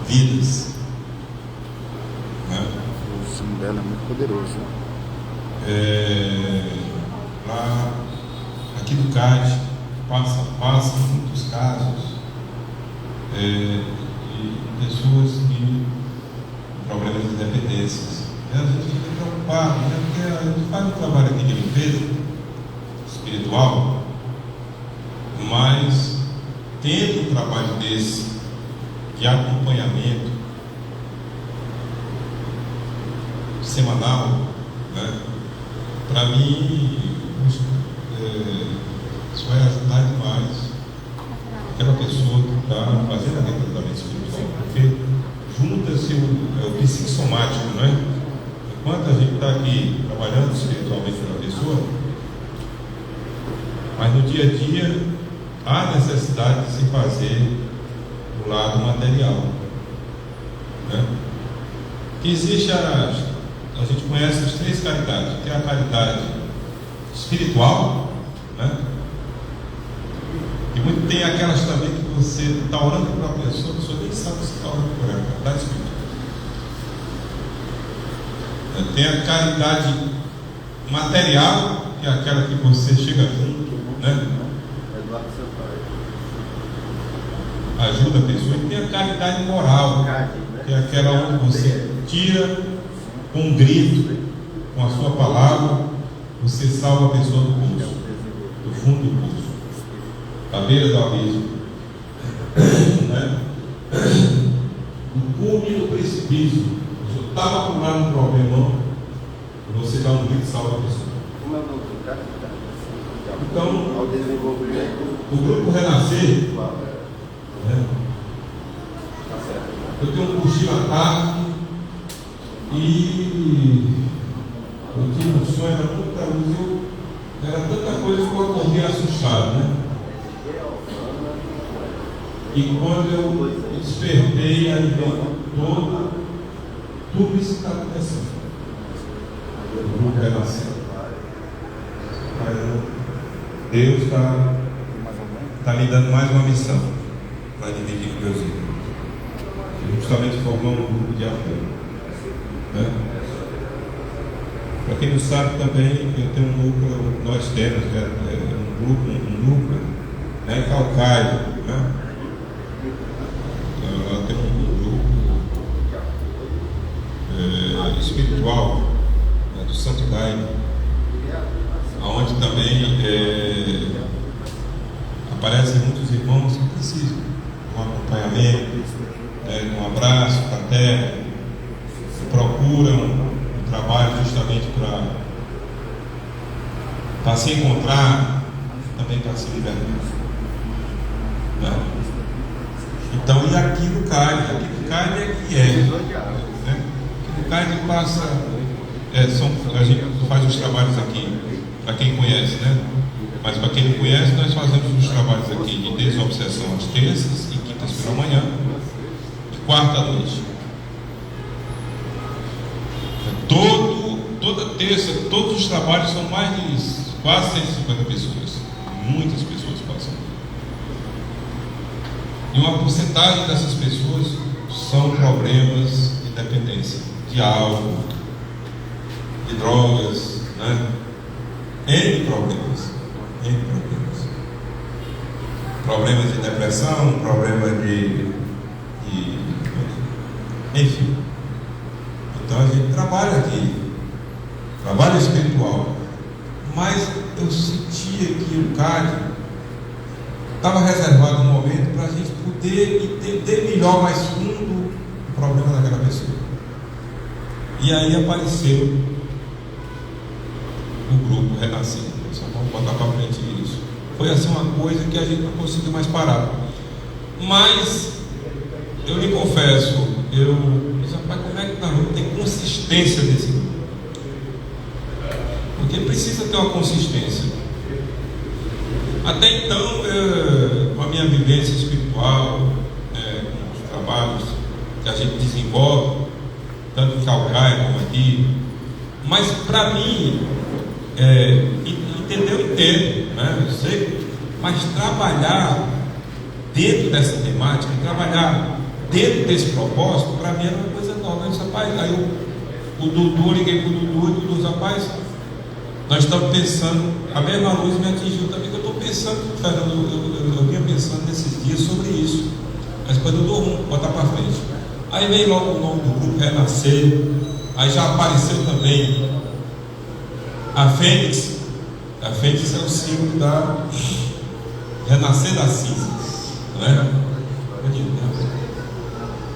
vidas. Né? O sim dela é muito poderoso. Lá, aqui do CAD, passa muitos casos de pessoas que problemas de dependências. E a gente fica preocupado, né? Porque a gente faz um trabalho aqui de limpeza espiritual, mas tendo um trabalho desse de acompanhamento semanal, né? Para mim isso vai ajudar demais aquela pessoa que está fazendo aquele tratamento espiritual, porque junta-se o psicossomático, né? Enquanto a gente está aqui trabalhando espiritualmente pela pessoa, mas no dia a dia há necessidade de se fazer o lado material, né? Que existe a gente conhece as 3 caridades, que é a caridade espiritual, né? E muito tem aquelas também que você está orando para a pessoa nem sabe que você está orando por ela, caridade espiritual. Tem a caridade material, que é aquela que você chega junto, né? Ajuda a pessoa. E tem a caridade moral, que é aquela onde você tira com um grito, com a sua palavra, você salva a pessoa do poço, do fundo do poço, da beira do abismo, né? No cume do precipício. Você estava por lá no problema, você dá um grito e salva a pessoa. Então, o grupo Renascer, né? Eu tenho um cochilo à tarde e eu tinha um sonho, era tanta coisa que eu acordei assustado, né? E quando eu despertei, aí todo, tudo isso está acontecendo. O grupo Renascer. Deus está me dando mais uma missão para dividir com meus irmãos. Justamente formar um grupo de apoio, né? Para quem não sabe também, eu tenho um núcleo, nós temos um núcleo, né, calcário, né? Ela tem um grupo espiritual, né, do Santo Daime, onde também aparecem muitos irmãos que precisam de um acompanhamento, um abraço fraterno, procuram um trabalho justamente para se encontrar, também para se libertar, né? Então, e aqui no CAD é que né? Aqui no CAD passa, a gente faz os trabalhos aqui, para quem conhece, né? Mas para quem não conhece, nós fazemos os trabalhos aqui de desobsessão às terças e quintas pela manhã, e quarta à noite. Toda terça, todos os trabalhos são mais de quase 150 pessoas. Muitas pessoas passam. E uma porcentagem dessas pessoas são problemas de dependência, de álcool, de drogas, né? N problemas. Problemas de depressão, problemas enfim. Então a gente trabalha aqui, trabalho espiritual, mas eu sentia que o CAD estava reservado um momento para a gente poder entender melhor, mais fundo, o problema daquela pessoa. E aí apareceu o grupo Renascer. Só vamos botar para frente isso. Foi assim uma coisa que a gente não conseguiu mais parar. Mas eu lhe confesso, rapaz, como é que nós vamos ter consistência nesse grupo? Porque precisa ter uma consistência. Até então, com a minha vivência espiritual, com os trabalhos que a gente desenvolve, tanto em Calcaia como aqui, mas para mim, entender eu entendo, né? Eu sei, mas trabalhar dentro dessa temática, trabalhar dentro desse propósito, para mim era uma coisa nova. Eu disse, rapaz, aí o Dudu, liguei para o Dudu, e o Dudu disse, rapaz, nós estamos pensando, a mesma luz me atingiu também, que eu estou pensando, Fernando, eu vinha pensando nesses dias sobre isso, mas depois eu dou botar para frente. Aí veio logo o nome do grupo, Renascer, aí já apareceu também a Fênix. A Fênix é o símbolo da Renascer das cinzas, não é?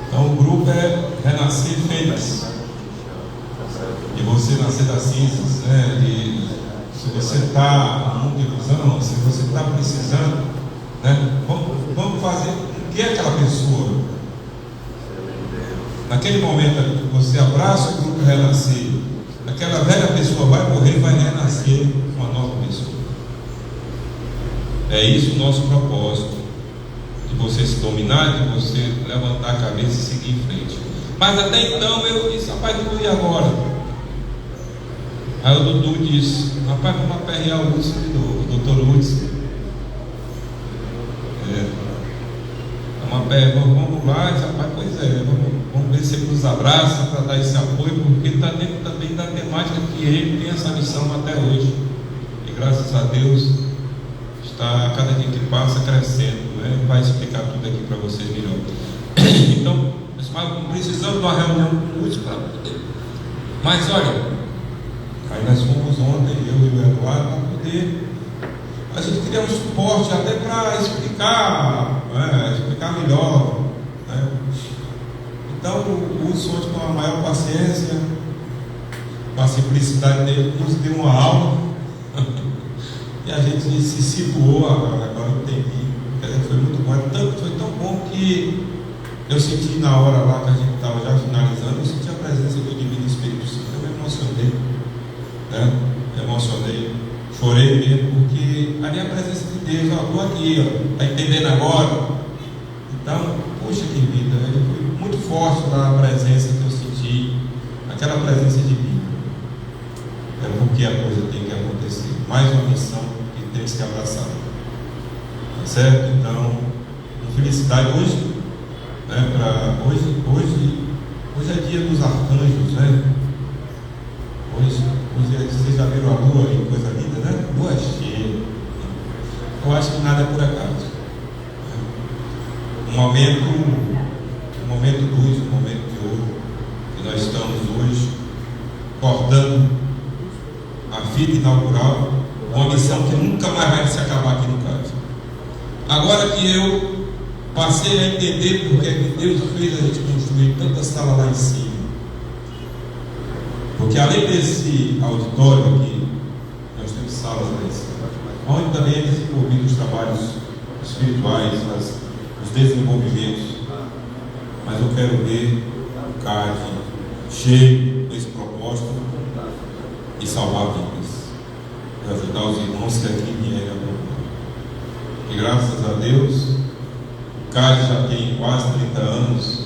Então o grupo é Renascer Fênix. E você nascer das cinzas, né? E se você está num mundo de ilusão, se você está precisando, né? Vamos fazer. O que é aquela pessoa? Naquele momento que você abraça o grupo Renascer, aquela velha pessoa vai morrer e vai renascer uma nova pessoa. É isso o nosso propósito, de você se dominar, de você levantar a cabeça e seguir em frente. Mas até então eu disse, rapaz, Dudu, e agora? Aí o Dudu disse, rapaz, vamos aperrear o Hudson de novo, o doutor Hudson. Vamos lá, disse, rapaz, pois é, vamos ver se ele nos abraça para dar esse apoio, porque está dentro também da temática que ele tem essa missão até hoje. E graças a Deus está cada dia que passa crescendo, né? Vai explicar tudo aqui para vocês melhor. Então, precisamos de uma reunião com o Hudson para poder. Mas olha, aí nós fomos ontem, eu e o Eduardo, para poder. A gente queria um suporte até para explicar, né? Explicar melhor, né? Então o Hudson, com a maior paciência, com a simplicidade dele, nos deu uma aula e a gente se situou. Agora eu entendi, foi muito bom, foi tão bom que eu senti na hora lá que a gente estava já finalizando, eu senti a presença do Divino Espírito Santo. Eu me emocionei, né? Me emocionei, chorei mesmo, porque ali a presença de Deus, ó, estou aqui, está entendendo agora? Então, poxa que vida, foi muito forte lá a presença que eu senti, aquela presença divina. É porque a coisa tem que acontecer, mais uma missão que temos que abraçar, tá certo? Então, com felicidade hoje, né, hoje é dia dos arcanjos, né? Hoje vocês já viram a lua aí, coisa linda, né? Lua cheia. Eu acho que nada é por acaso. Um momento luz, um momento de ouro, que nós estamos hoje cortando a fita inaugural, uma missão que nunca mais vai se acabar aqui no caso. Agora que eu passei a entender porque é que Deus fez a gente construir tanta sala lá em cima. Porque além desse auditório aqui, nós temos salas lá em cima, onde também é desenvolvido os trabalhos espirituais, os desenvolvimentos. Mas eu quero ver o CAD cheio desse propósito e salvar vidas, e ajudar os irmãos que aqui vierem a procurar. E graças a Deus, o CAD já tem quase 30 anos.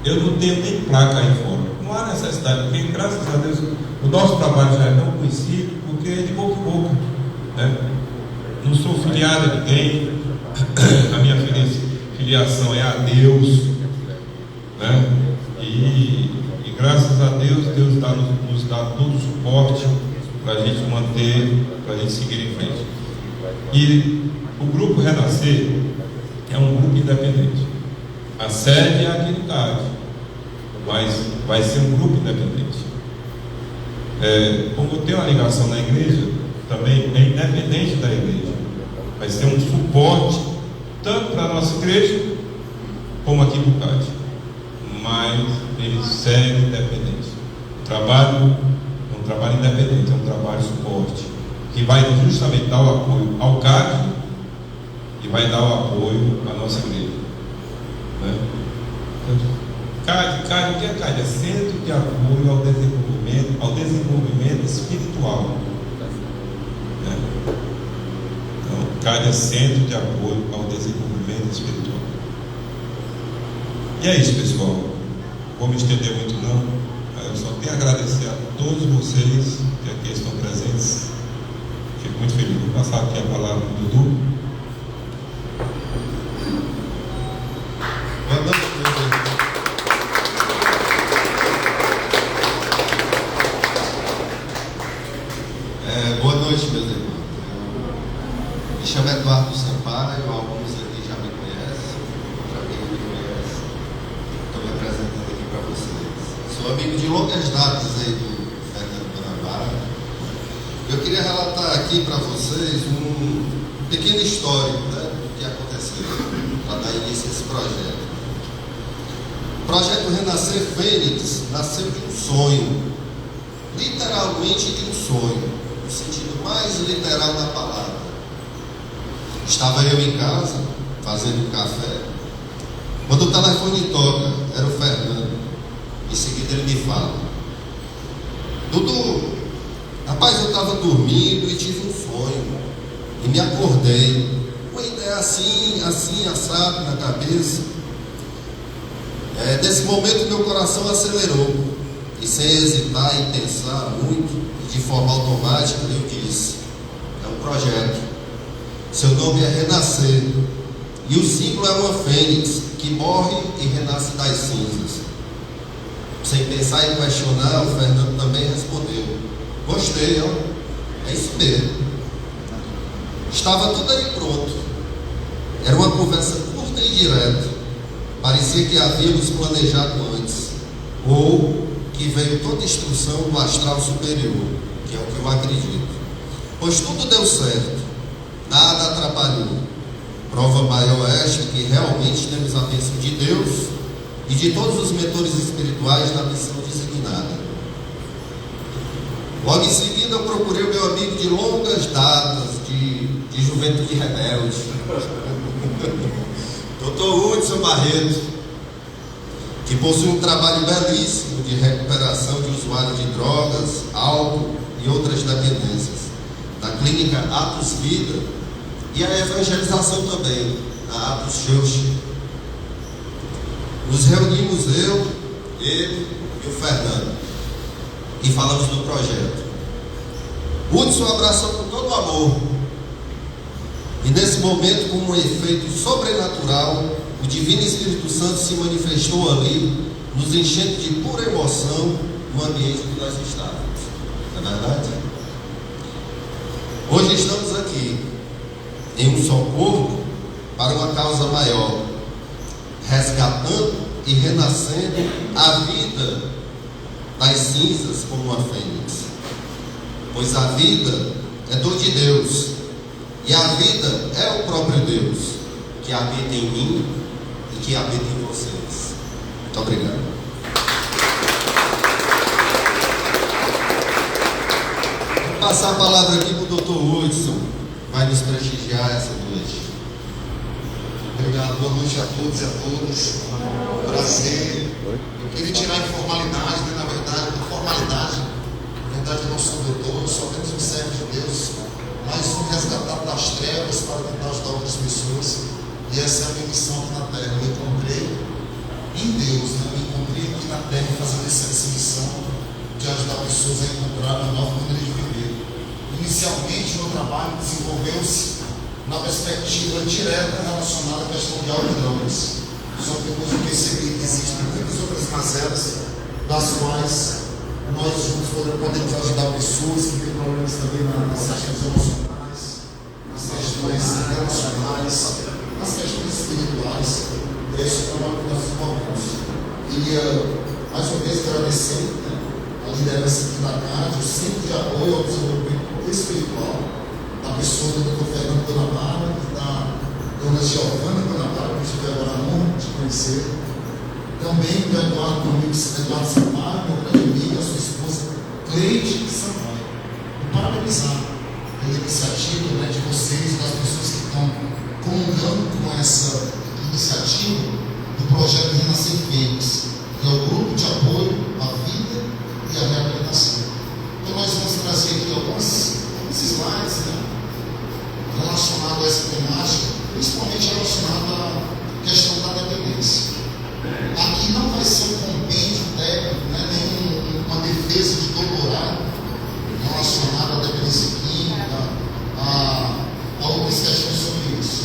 Eu não tenho nem placa aí fora. Não há necessidade, porque graças a Deus o nosso trabalho já é tão conhecido, porque é de boca em boca, né? Não sou filiado a ninguém, a minha filiação é a Deus, né? E graças a Deus, Deus nos dá todo o suporte para a gente manter, para a gente seguir em frente. E o grupo Renascer é um grupo independente. A sede é aqui no CAD, mas vai ser um grupo independente. Como eu tenho uma ligação na igreja, também é independente da igreja. Vai ser um suporte tanto para a nossa igreja como aqui no CAD, mas ele segue independente. O trabalho é um trabalho independente, é um trabalho de suporte que vai justamente dar o apoio ao CAD e vai dar o apoio à nossa igreja. CAD, o que é CAD? É Centro de Apoio ao Desenvolvimento Espiritual. Então, CAD é Centro de Apoio ao Desenvolvimento Espiritual. E é isso, pessoal. Não vou me estender muito não. Eu só tenho a agradecer a todos vocês que aqui estão presentes. Fico muito feliz. Vou passar aqui a palavra do Dudu. amigo de longas datas aí do Fernando Guanabara. Eu queria relatar aqui para vocês um pequeno histórico, né, do que aconteceu, para dar início a esse projeto. O projeto Renascer Fênix nasceu de um sonho, literalmente de um sonho, no sentido mais literal da palavra. Estava eu em casa, fazendo café, quando o telefone toca, era o Fernando. Em seguida ele me fala: Dudu, rapaz, eu estava dormindo e tive um sonho, e me acordei, uma ideia assim, assado na cabeça. Nesse momento meu coração acelerou, e sem hesitar e pensar muito, e de forma automática, eu disse: é um projeto, seu nome é Renascer, e o símbolo é uma fênix que morre e renasce das cinzas. Sem pensar e questionar, o Fernando também respondeu: gostei, ó, é isso mesmo. Estava tudo ali pronto. Era uma conversa curta e direta. Parecia que havíamos planejado antes, ou que veio toda instrução do astral superior, que é o que eu acredito. Pois tudo deu certo, nada atrapalhou. Prova maior esta que realmente temos a bênção de Deus e de todos os mentores espirituais na missão designada. Logo em seguida eu procurei o meu amigo de longas datas, de juventude rebelde, Dr. Hudson Barreto, que possui um trabalho belíssimo de recuperação de usuários de drogas, álcool e outras dependências, na clínica Atos Vida, e a evangelização também, na Atos Church. Nos reunimos eu, ele e o Fernando, e falamos do projeto. Hudson abraçou com todo o amor, e nesse momento, com um efeito sobrenatural, o Divino Espírito Santo se manifestou ali, nos enchendo de pura emoção no ambiente que nós estávamos. Não é verdade? Hoje estamos aqui, em um só corpo, para uma causa maior, resgatando e renascendo a vida das cinzas como uma fênix. Pois a vida é dom de Deus, e a vida é o próprio Deus, que habita em mim e que habita em vocês. Muito obrigado. Vou passar a palavra aqui para o Dr. Hudson, vai nos prestigiar essa noite. Obrigado, boa noite a todos e a todas. Prazer. Eu queria tirar a informalidade, né? Na verdade, a formalidade. Na verdade, eu não sou doutor, só apenas um servo de Deus, mais um resgatado das trevas para tentar ajudar outras pessoas. E essa é a minha missão aqui na Terra. Eu encontrei em Deus, né? Eu encontrei aqui na Terra fazendo essa missão de ajudar pessoas a encontrar uma nova maneira de viver. Inicialmente, o meu trabalho desenvolveu-se na perspectiva direta relacionada à questão de álcool e drogas. Só que depois eu percebi que existem muitas outras mazelas das quais nós juntos podemos ajudar pessoas que têm problemas também nas questões emocionais, nas questões relacionais, nas questões espirituais. Esse é o trabalho que nós desenvolvemos. Queria mais uma vez agradecer, né, a liderança aqui da CAD, o Centro de Apoio ao Desenvolvimento Espiritual, da pessoa do Dr. Fernando Guanabara e da dona Giovana Guanabara, que eu tive agora a honra de conhecer. Também do Eduardo Sampaio, meu grande amigo, a sua esposa Cleide Sampaio. E parabenizar pela iniciativa, né, de vocês, das pessoas que estão comungando com essa iniciativa do projeto Renascer Fênix, que é o grupo de apoio à vida e à reabilitação. Então nós vamos trazer aqui alguns slides, né, relacionados a essa temática, principalmente relacionado à questão da dependência. Aqui não vai ser um compêndio técnico, né, nem uma defesa de doutorado relacionada à dependência química, a outras questões sobre isso.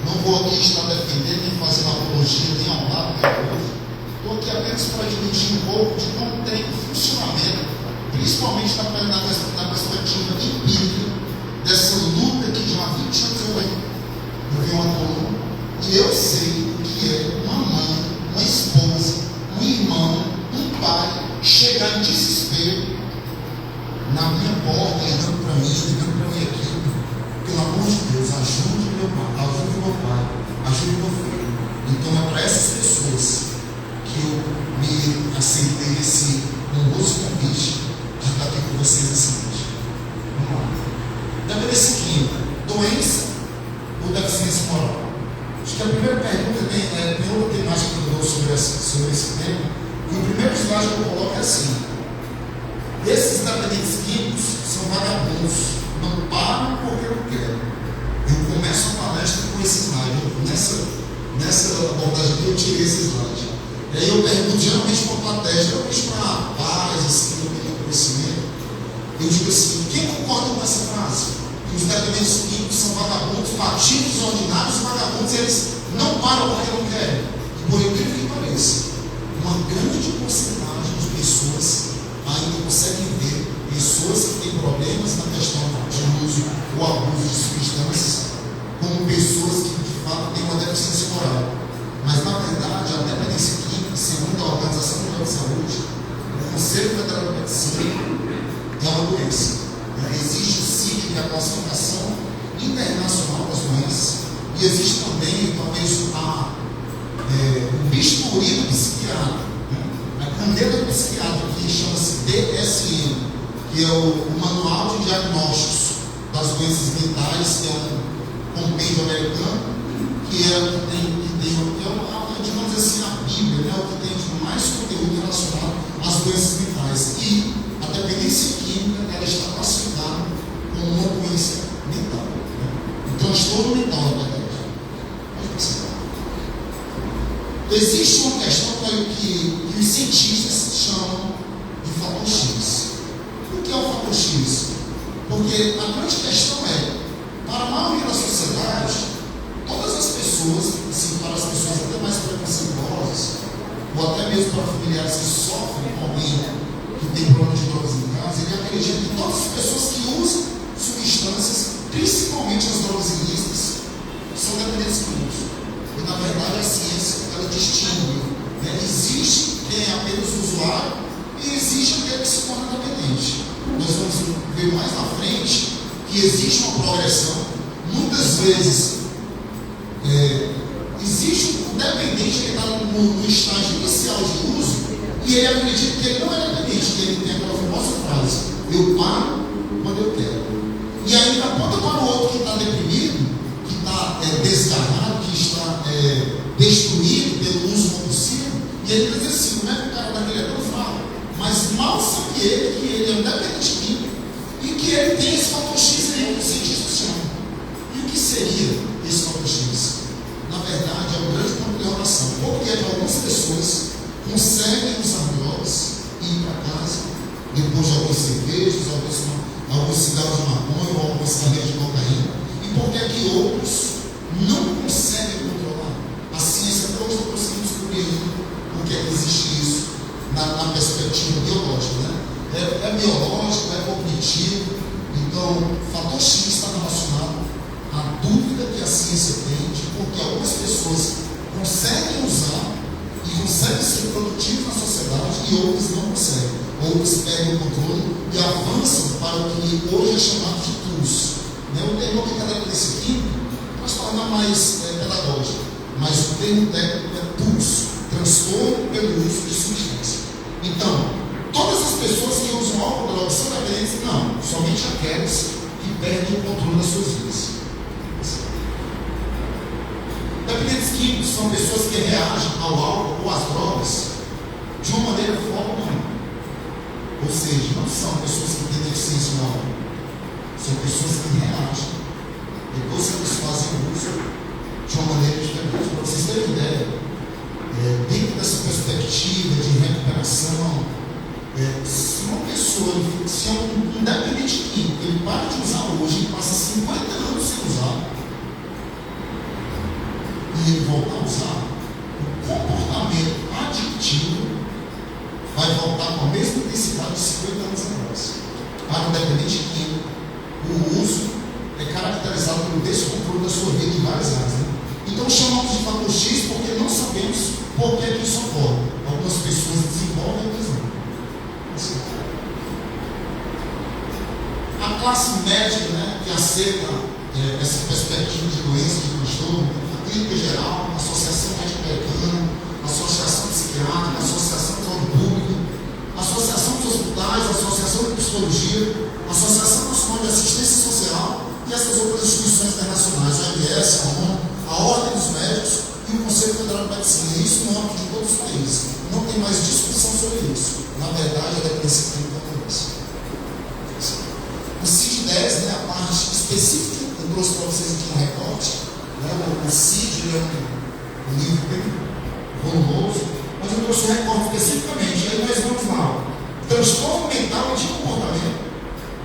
Não vou aqui estar defendendo, nem fazendo apologia, nem ao lado, nem ao outro. Estou aqui apenas para admitir um pouco de como tem o funcionamento, principalmente na perspectiva empírica dessa luta que já há 20 anos eu vi uma coluna, e eu sei o que é uma mãe, uma esposa, um irmão, um pai desenvolver. Então é para essas pessoas que eu me aceitei esse honroso convite de estar aqui com vocês nessa noite. Vamos lá. Dependência química, doença ou deficiência moral? Acho que a primeira pergunta tem outra temática que eu dou sobre esse tema. E o primeiro slide que eu coloco é assim: esses dependentes químicos são vagabundos, não param porque não querem. Eu começo a palestra com esse slide. Nessa abordagem que eu tirei esse slide. E aí eu pergunto geralmente para a plateia, geralmente para pais, assim, no meu conhecimento. Eu digo assim: quem concorda com essa frase? Que os dependentes químicos são vagabundos, pativos, ordinários, vagabundos, eles não param porque não querem. E por incrível que pareça, uma grande porcentagem de pessoas ainda conseguem ver pessoas que têm problemas na questão de uso ou abuso de substâncias como pessoas que de fato têm uma deficiência moral. Mas na verdade, a dependência química, segundo a Organização Mundial de Saúde, o Conselho Federal de Medicina, é uma doença. Existe o CID, que é a classificação internacional das doenças, e existe também, talvez, o bisturi do psiquiatra, a caneta do psiquiatra, que chama-se DSM, que é o Manual de Diagnósticos das Doenças Mentais, que é um compêndio americano, que é o que tem digamos assim, a Bíblia, né, o que tem de mais conteúdo relacionado às doenças mentais. E a dependência química, ela está classificada como uma doença mental. Um transtorno mental, na verdade. Pode perceber. Existe uma questão que os cientistas chamam de fator X. O que é o fator X? Porque a grande questão é, para a maioria da sociedade, todas as pessoas, assim, para as pessoas até mais preconceituosas, ou até mesmo para familiares que sofrem com alguém que tem problema de drogas em casa, ele acredita que todas as pessoas que usam substâncias, principalmente as drogas ilícitas, são dependentes químicos. E na verdade a ciência, ela distingue, né? Existe quem é apenas usuário e existe aquele que se torna dependente. Nós vamos ver mais na frente que existe uma progressão. Muitas vezes existe um dependente que está no estágio inicial de uso e ele acredita que ele não é dependente, que ele tem aquela famosa frase: eu paro quando eu quero. E aí aponta para o outro que está deprimido, que está desgarrado, que está destruído pelo uso compulsivo, e ele diz assim: como é que o cara daquele é tão fraco? Mas mal sabe ele que ele é um dependente químico e que ele tem esse fator X aí que os cientistas chamam. E o que seria esse fator X? Na verdade, é um grande campo de oração. Porque algumas pessoas conseguem usar drogas e ir para casa, depois de algumas cervejas, alguns cigarros de maconha ou algumas canecas de cocaína. E por que é que outros não conseguem controlar? A ciência até hoje não conseguiu descobrir por que existe isso na perspectiva biológica, né? É biológico, é cognitivo. Então, o fator X está relacionado à dúvida que a ciência tem de porque algumas pessoas conseguem usar e conseguem ser produtivos na sociedade e outras não conseguem. Outros perdem o controle e avançam para o que hoje é chamado de TUS. O termo que está dependência química para se tornar mais pedagógico, mas o termo técnico é TUS, transtorno pelo uso de substância. Então, todas as pessoas que usam álcool, drogas, são dependentes? Não, somente aquelas que perdem o controle das suas vidas. Dependentes químicos são pessoas que reagem ao álcool ou às drogas de uma maneira forte ou não. Ou seja, não são pessoas que têm deficiência moral, são pessoas que reagem depois que eles fazem uso de uma maneira diferente. Para vocês terem ideia, dentro dessa perspectiva de recuperação, se uma pessoa, se é um dependente químico, ele para de usar hoje e passa 50 anos sem usar, e ele voltar a usar, o comportamento adictivo vai voltar com a mesma intensidade de 50 anos atrás. Para o dependente químico, o uso é caracterizado pelo descontrole da sua vida em várias áreas. Então chamamos de fator X porque não sabemos por que isso ocorre. Algumas pessoas desenvolvem, outras não. A classe médica, que aceita essa perspectiva de doença, de transtorno, Clínica Geral, Associação Médica Americana, Associação Psiquiátrica, Associação de Saúde Pública, Associação dos Hospitais, Associação de Psicologia, Associação Nacional de Assistência Social e essas outras instituições internacionais, a OMS, a ONU, a Ordem dos Médicos e o Conselho Federal de Medicina. Isso no âmbito de todos os países. Não tem mais discussão sobre isso. Na verdade, a dependência química é isso. O CID-10, a parte específica, eu trouxe para vocês aqui um recorte. O CID é um livro bem volumoso, mas eu trouxe um recorte especificamente. Aí nós vamos lá. Transtorno mental e de comportamento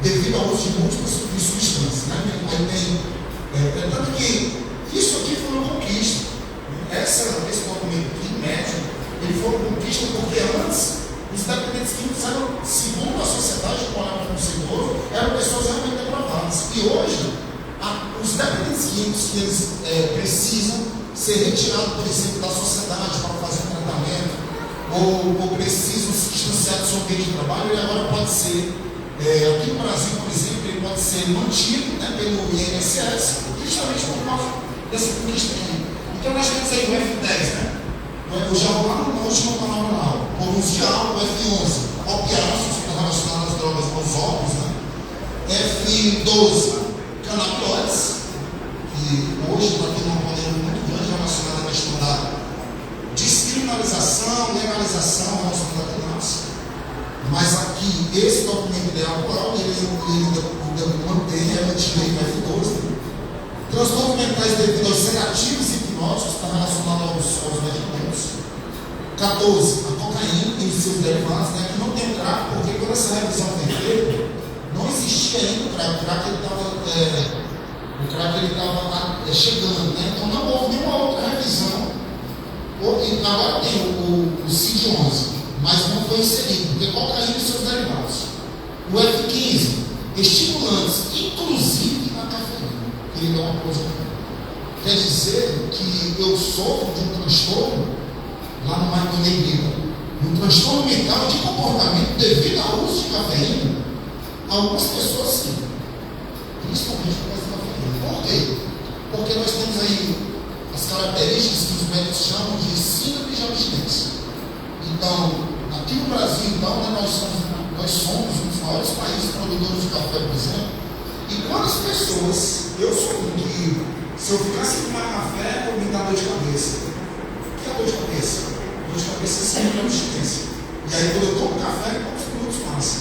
devido ao uso de múltiplas substâncias. Aí tem, tanto que isso aqui foi uma conquista. Esse documento aqui, médico, ele foi uma conquista porque antes os dependentes químicos eram, segundo a sociedade que olhava para o setor, eram pessoas realmente depravadas. E hoje, os dependentes químicos que eles precisam ser retirados, por exemplo, da sociedade para fazer um tratamento, ou precisam se distanciar do seu ambiente de trabalho, ele agora pode ser, aqui no Brasil, por exemplo, ele pode ser mantido pelo INSS, justamente por causa dessa conquista aqui. Então nós temos aí o F10, eu já vou lá na última palavra na aula, por uso de álcool, F11, opiáceos, que estão relacionados às drogas aos ópios, F12, canabinoides, que hoje está tendo uma polêmica muito grande relacionada à questão da descriminalização, legalização relacionada à criança. Mas aqui, esse documento ideal oral, ele mantém a antiga F12. Transtornos mentais devido aos sedativos e hipnóticos, está relacionado aos medicamentos. 14, a cocaína e os seus derivados, que não tem o crack, porque quando essa revisão foi feita, não existia ainda o crack. O crack estava chegando, então não houve nenhuma outra revisão. Agora tem o CID-11, mas não foi inserido, porque cocaína e seus derivados. O F15, estimulantes, inclusive a cafeína. Ele dá uma coisa. Quer dizer que eu sofro de um transtorno lá no negrito, um transtorno mental de comportamento devido ao uso de cafeína. Algumas pessoas sim, principalmente por causa da cafeína. Por quê? Porque nós temos aí as características que os médicos chamam de síndrome de abstinência. Então, aqui no Brasil, nós somos um dos maiores países produtores de café, por exemplo. E quantas pessoas, eu sou um que, se eu ficar sem tomar café, eu me dá dor de cabeça. O que é dor de cabeça? Dor de cabeça é síndrome de abstinência. E aí, quando eu tomo café, poucos minutos passa.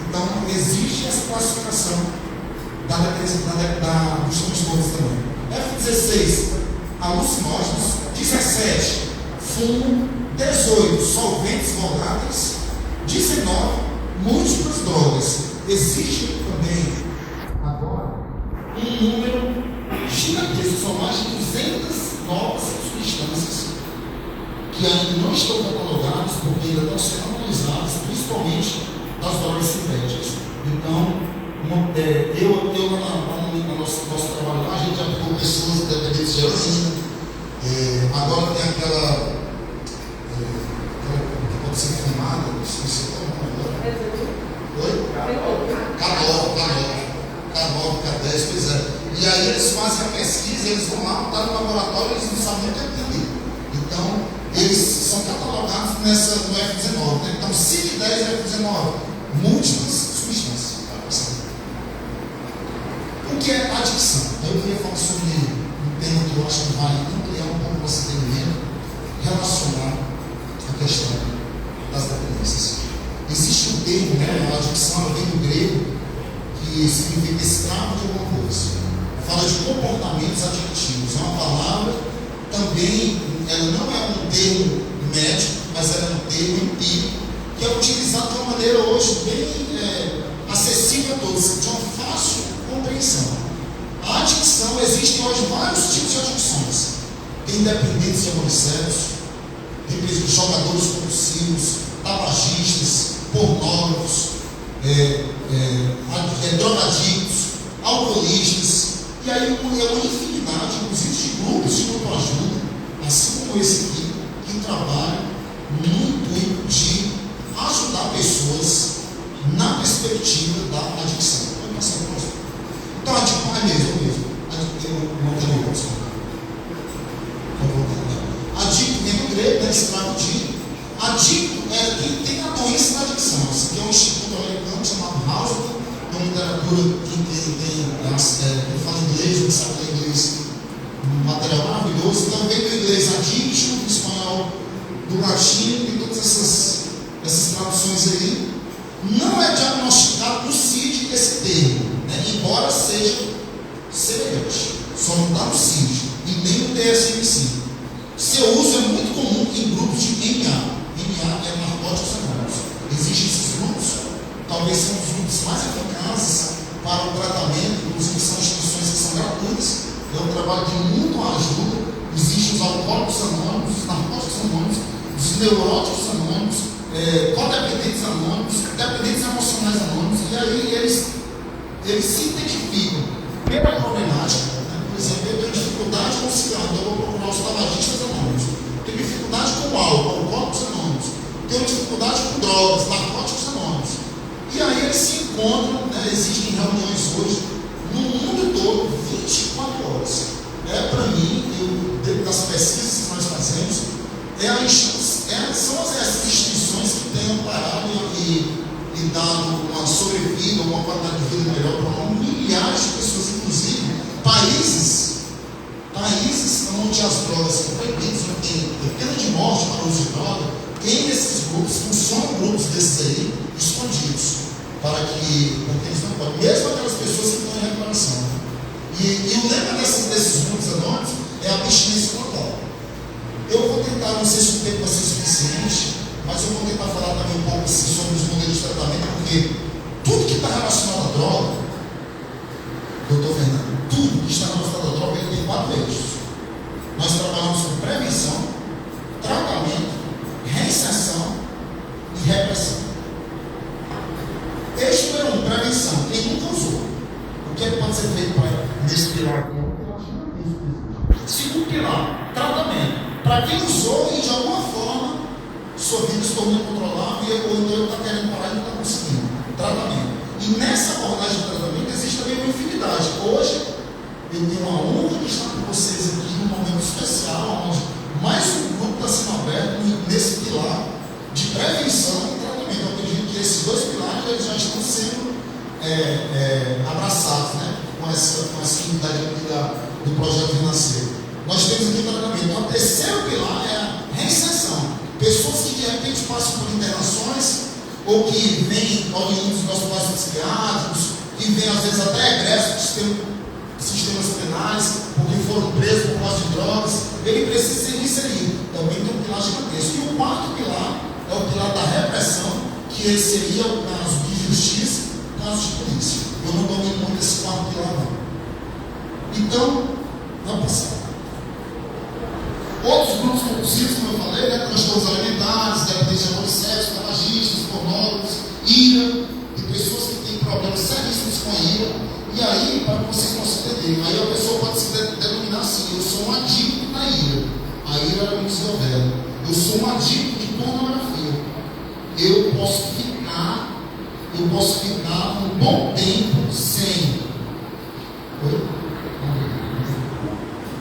Então, existe essa classificação dos transtornos também. F16, alucinógenos. 17, fumo. 18, solventes voláteis. 19, múltiplas drogas. Existe também, agora, um número gigantesco, são mais de 200 novas substâncias que ainda não estão catalogadas, porque ainda estão sendo analisadas, principalmente das drogas sintéticas. Então, eu no nosso trabalho lá, a gente já pegou pessoas dependentes de heroína. Agora tem aquela que pode ser fumada, não sei se é o nome agora. Oi? K9, K10, pois é. E aí eles fazem a pesquisa, eles vão lá, estão no laboratório, eles não sabem o que é aquilo. Então, eles são catalogados no F19. Então, CID-10 e F19, múltiplas substâncias. O que é adicção? Eu queria falar sobre um tema que eu acho que vale ampliar um pouco o nosso entendimento, relacionar a questão das dependências. Existe um termo, a adicção vem do grego, que significa escravo de alguma coisa. Fala de comportamentos adictivos. É uma palavra também, ela não é um termo médico, mas ela é um termo empírico, que é utilizado de uma maneira hoje bem acessível a todos, de uma fácil compreensão. A adicção, existem hoje vários tipos de adicções. Tem dependentes de amoricéus, tem jogadores compulsivos, tabagistas, pornógrafos, drogadictos, alcoolistas, e aí é uma infinidade, inclusive, de grupos de autoajuda, assim como esse aqui, que trabalham no intuito de ajudar pessoas na perspectiva da adicção. Vamos passar para o próximo. Então, a adicção é mesmo. escravo de adicto, quem tem a doença da adicção. Esse aqui é um instituto americano chamado House, é uma literatura que fala inglês, que sabe ler inglês, um material maravilhoso. Então vem do inglês addiction, do espanhol, do latim, tem todas essas traduções aí. Não é diagnosticado no CID esse termo, né? Embora seja semelhante, só não está no CID e nem no DSM-5. Seu uso é muito comum em grupos de NA. NA é narcóticos anônimos. Existem esses grupos, talvez são os grupos mais eficazes para o tratamento, inclusive são instituições que são gratuitas. É um trabalho de muito ajuda. Existem os alcoólicos anônimos, os narcóticos anônimos, os neuróticos anônimos, codependentes anônimos, dependentes emocionais anônimos, e aí eles se identificam pela problemática. Por exemplo, eu tenho dificuldade com o cigarro, então eu vou procurar os tabagistas anônimos. Tenho dificuldade com o álcool, alcoólicos anônimos. Tenho dificuldade com drogas, narcóticos anônimos. E aí eles se encontram, né? Existem reuniões hoje no mundo todo, 24 horas. Para mim, dentro das pesquisas que nós fazemos, são essas instituições que têm amparado e dado uma sobrevida, uma qualidade de vida melhor para milhares de pessoas, inclusive países onde as drogas são proibidas, onde tem pena de morte para o uso de droga, tem esses grupos, funcionam grupos desses aí, escondidos, porque eles não podem, mesmo aquelas pessoas que estão em recuperação. E o lema desses grupos anônimos é a abstinência total. Eu vou tentar, não sei se o tempo vai ser suficiente, mas eu vou tentar falar também um pouco assim, sobre os modelos de tratamento, porque tudo que está relacionado à droga, doutor Fernando, tudo que está relacionado à droga, ele tem 4 eixos. Nós trabalhamos com prevenção, tratamento, reinserção e repressão. Eixo número 1, prevenção. Quem nunca usou? O que pode ser feito nesse pilar? Segundo pilar, tratamento. Para quem usou e de alguma forma sua vida se tornou incontrolável ou então está querendo parar e não está conseguindo. Tratamento. E nessa abordagem de tratamento existe também uma infinidade. Hoje eu tenho a honra de estar com vocês aqui num momento especial, onde mais um grupo está sendo aberto nesse pilar de prevenção e tratamento. Eu acredito que esses 2 pilares eles já estão sendo abraçados, né? com essa unidade aqui do projeto financeiro. Nós temos aqui o tratamento. Então, o terceiro pilar é a reinserção. Pessoas que de repente passam por internações ou que vêm oriundos dos nossos vasos psiquiátricos, que vêm às vezes até egressos de sistemas penais, porque foram presos por causa de drogas, ele precisa ser inserido. Também tem um pilar gigantesco. E o 4º pilar é o pilar da repressão, que seria o caso de justiça, o caso de polícia. Eu não domino muito esse 4º pilar, não. Então, vamos passar. Outros grupos compulsivos, como eu falei, né? Transtornos alimentares, dependência de sexo, tabagistas, pornólogos, ira, de pessoas que têm problemas seríssimos com a ira. E aí, para que vocês possam entender, aí a pessoa pode se denominar assim: eu sou um adicto na ira. A ira era muito desenvolvida. Eu sou um adicto de pornografia. Eu posso ficar um bom tempo sem. Eu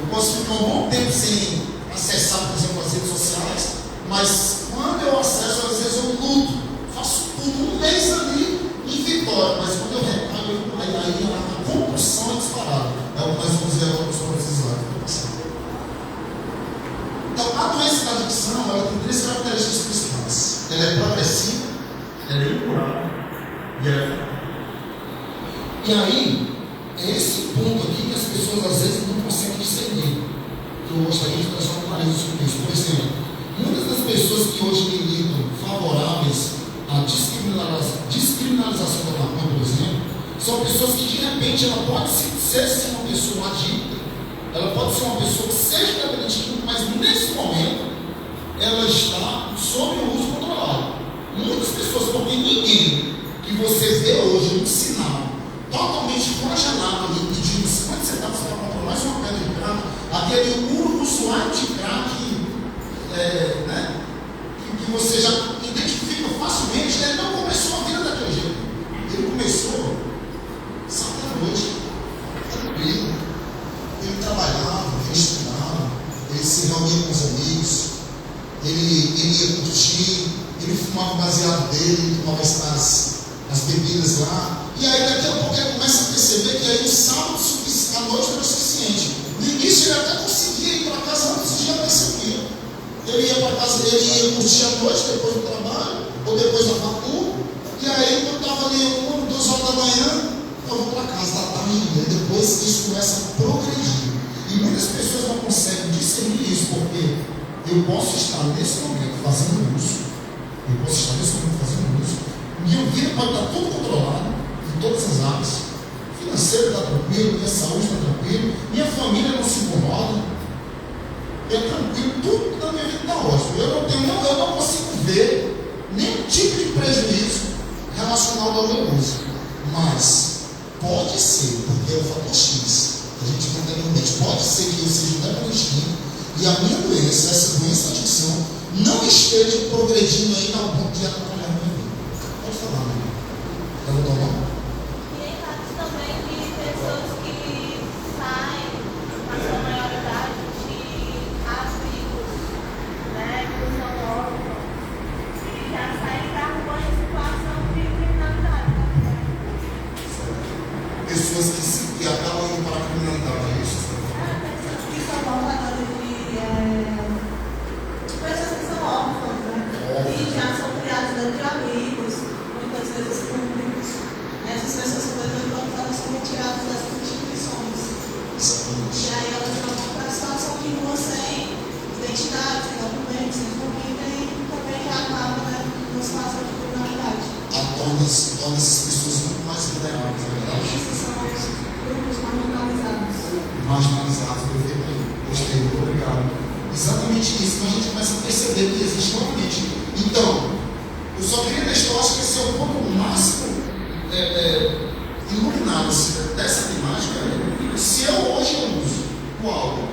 posso ficar um bom tempo sem acessar, por exemplo, as redes sociais, mas quando eu acesso, às vezes eu luto, faço tudo um mês ali em vitória, mas quando eu repago, aí a compulsão é disparada. É o que nós vamos ver agora nos próximos slides. Então, a doença da adicção, ela tem 3 características principais. Ela é progressiva, ela é incurável e ela é fatal. E aí, é esse ponto aqui que as pessoas às vezes não conseguem discernir. Eu gostaria de trazer uma clareza sobre isso. Por exemplo, muitas das pessoas que hoje militam favoráveis à descriminalização da maconha, por exemplo, são pessoas que de repente ela pode ser uma pessoa adicta, ela pode ser uma pessoa que seja dependente de tudo, mas nesse momento ela está sob o uso controlado. Muitas pessoas, porque ninguém que você vê hoje um sinal totalmente congelado ali, pedindo 50 centavos para comprar mais uma pedra de crack, aquele usuário de crack, né, que você já identifica facilmente, ele não começou a vida daquele jeito. Ele começou sábado à noite, tranquilo. Ele trabalhava, ele estudava, ele se reunia com os amigos, ele ia curtir, ele fumava o baseado dele, ele tomava as bebidas lá. E aí daqui a pouco ele começa a perceber que aí o sábado à noite não era suficiente. No início ele até conseguia ir para casa antes de perceber. Ele ia para casa, ele ia curtir a noite depois do trabalho, ou depois da faculdade. E aí quando estava ali 1, 2 horas da manhã, eu vou para casa da tarde. E depois isso começa a progredir. E muitas pessoas não conseguem discernir isso, porque eu posso estar nesse momento fazendo uso, minha vida pode estar tudo controlado, em todas as áreas, financeiro está tranquilo, minha saúde está tranquilo, minha família não se incomoda, é tranquilo, tudo na minha vida está ótimo, eu não consigo ver nenhum tipo de prejuízo relacionado ao meu uso, mas pode ser, porque é o fator X, a gente não tem em mente, pode ser que eu seja dependente e a minha doença, essa doença da adicção, não esteja progredindo ainda ao ponto de atrapalhar a minha vida. Pode falar, né? Eu vou tomar. E em casos também de pessoas que saem na sua maioridade de abrigos, né, que são órfãos, e já saem da rua em situação de criminalidade. Pessoas que acabam indo para a criminalidade, é isso? Pessoas que são portadores de pessoas que são órfãos, né? E já são criadas dentro de amigos, muitas vezes públicos. Essas pessoas elas são retiradas das instituições. E aí elas vão para a situação de rua sem identidade, sem documentos, sem família, e também já acaba, né, numa situação de criminalidade. Torna essas pessoas muito mais vulneráveis, é verdade? Esses são os grupos marginalizados. Marginalizados, perfeito aí. Gostei, muito obrigado. Exatamente isso, então a gente começa a perceber que existe novamente. Então, eu só queria deixar, eu acho que esse é o ponto máximo iluminado dessa temática. Se eu hoje uso o álcool,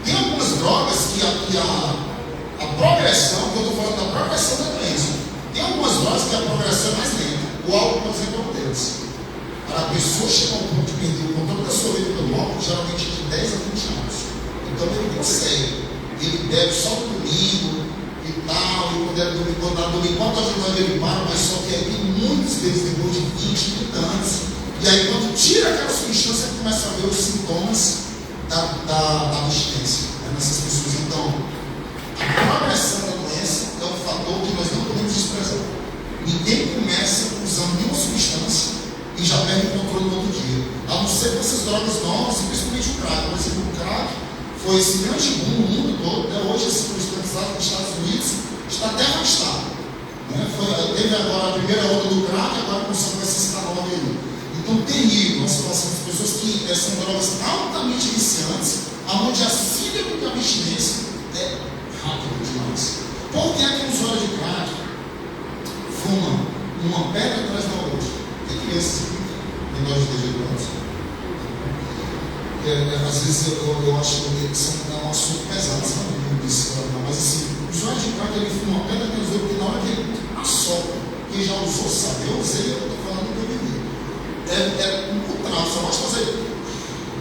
tem algumas drogas que a progressão, que eu estou falando da progressão da doença, tem algumas drogas que a progressão é mais lenta. O álcool, por exemplo, é um deles. Para a pessoa chegar ao ponto de perder o controle da sua vida pelo álcool, geralmente de 10 a 20 anos. Então ele tem sério. Ele bebe só no domingo e tal, e quando é domingo, quando dá domingo, quanto a gente ele para, mas só que aí tem muitas vezes depois de 20, 30 anos. E aí quando tira aquela substância, ele começa a ver os sintomas da abstinência, né, nessas pessoas. Então, a progressão da doença é um fator que nós não podemos desprezar. Ninguém começa usando nenhuma substância e já perde o controle no outro dia. A não ser com essas drogas novas, principalmente o crack. Por exemplo, o crack foi esse grande boom no mundo todo. Até hoje, esse substância nos Estados Unidos está até arrastado. Né? Teve agora a primeira onda do crack, agora começou com essa nova aí. Então, terrível a situação das pessoas que são drogas altamente viciantes, onde a síndrome de abstinência é rápida demais. Por que é que um usuário de crack fuma uma pedra atrás da outra? Tem crianças menores de 18 anos. Às vezes eu acho que é um assunto pesado, sabe? Mas assim, o usuário de crack ele fuma uma pedra atrás da outra, porque na hora que ele assopra, quem já usou sabe, eu usei, eu estou falando do bebê. É um contrato, só basta fazer.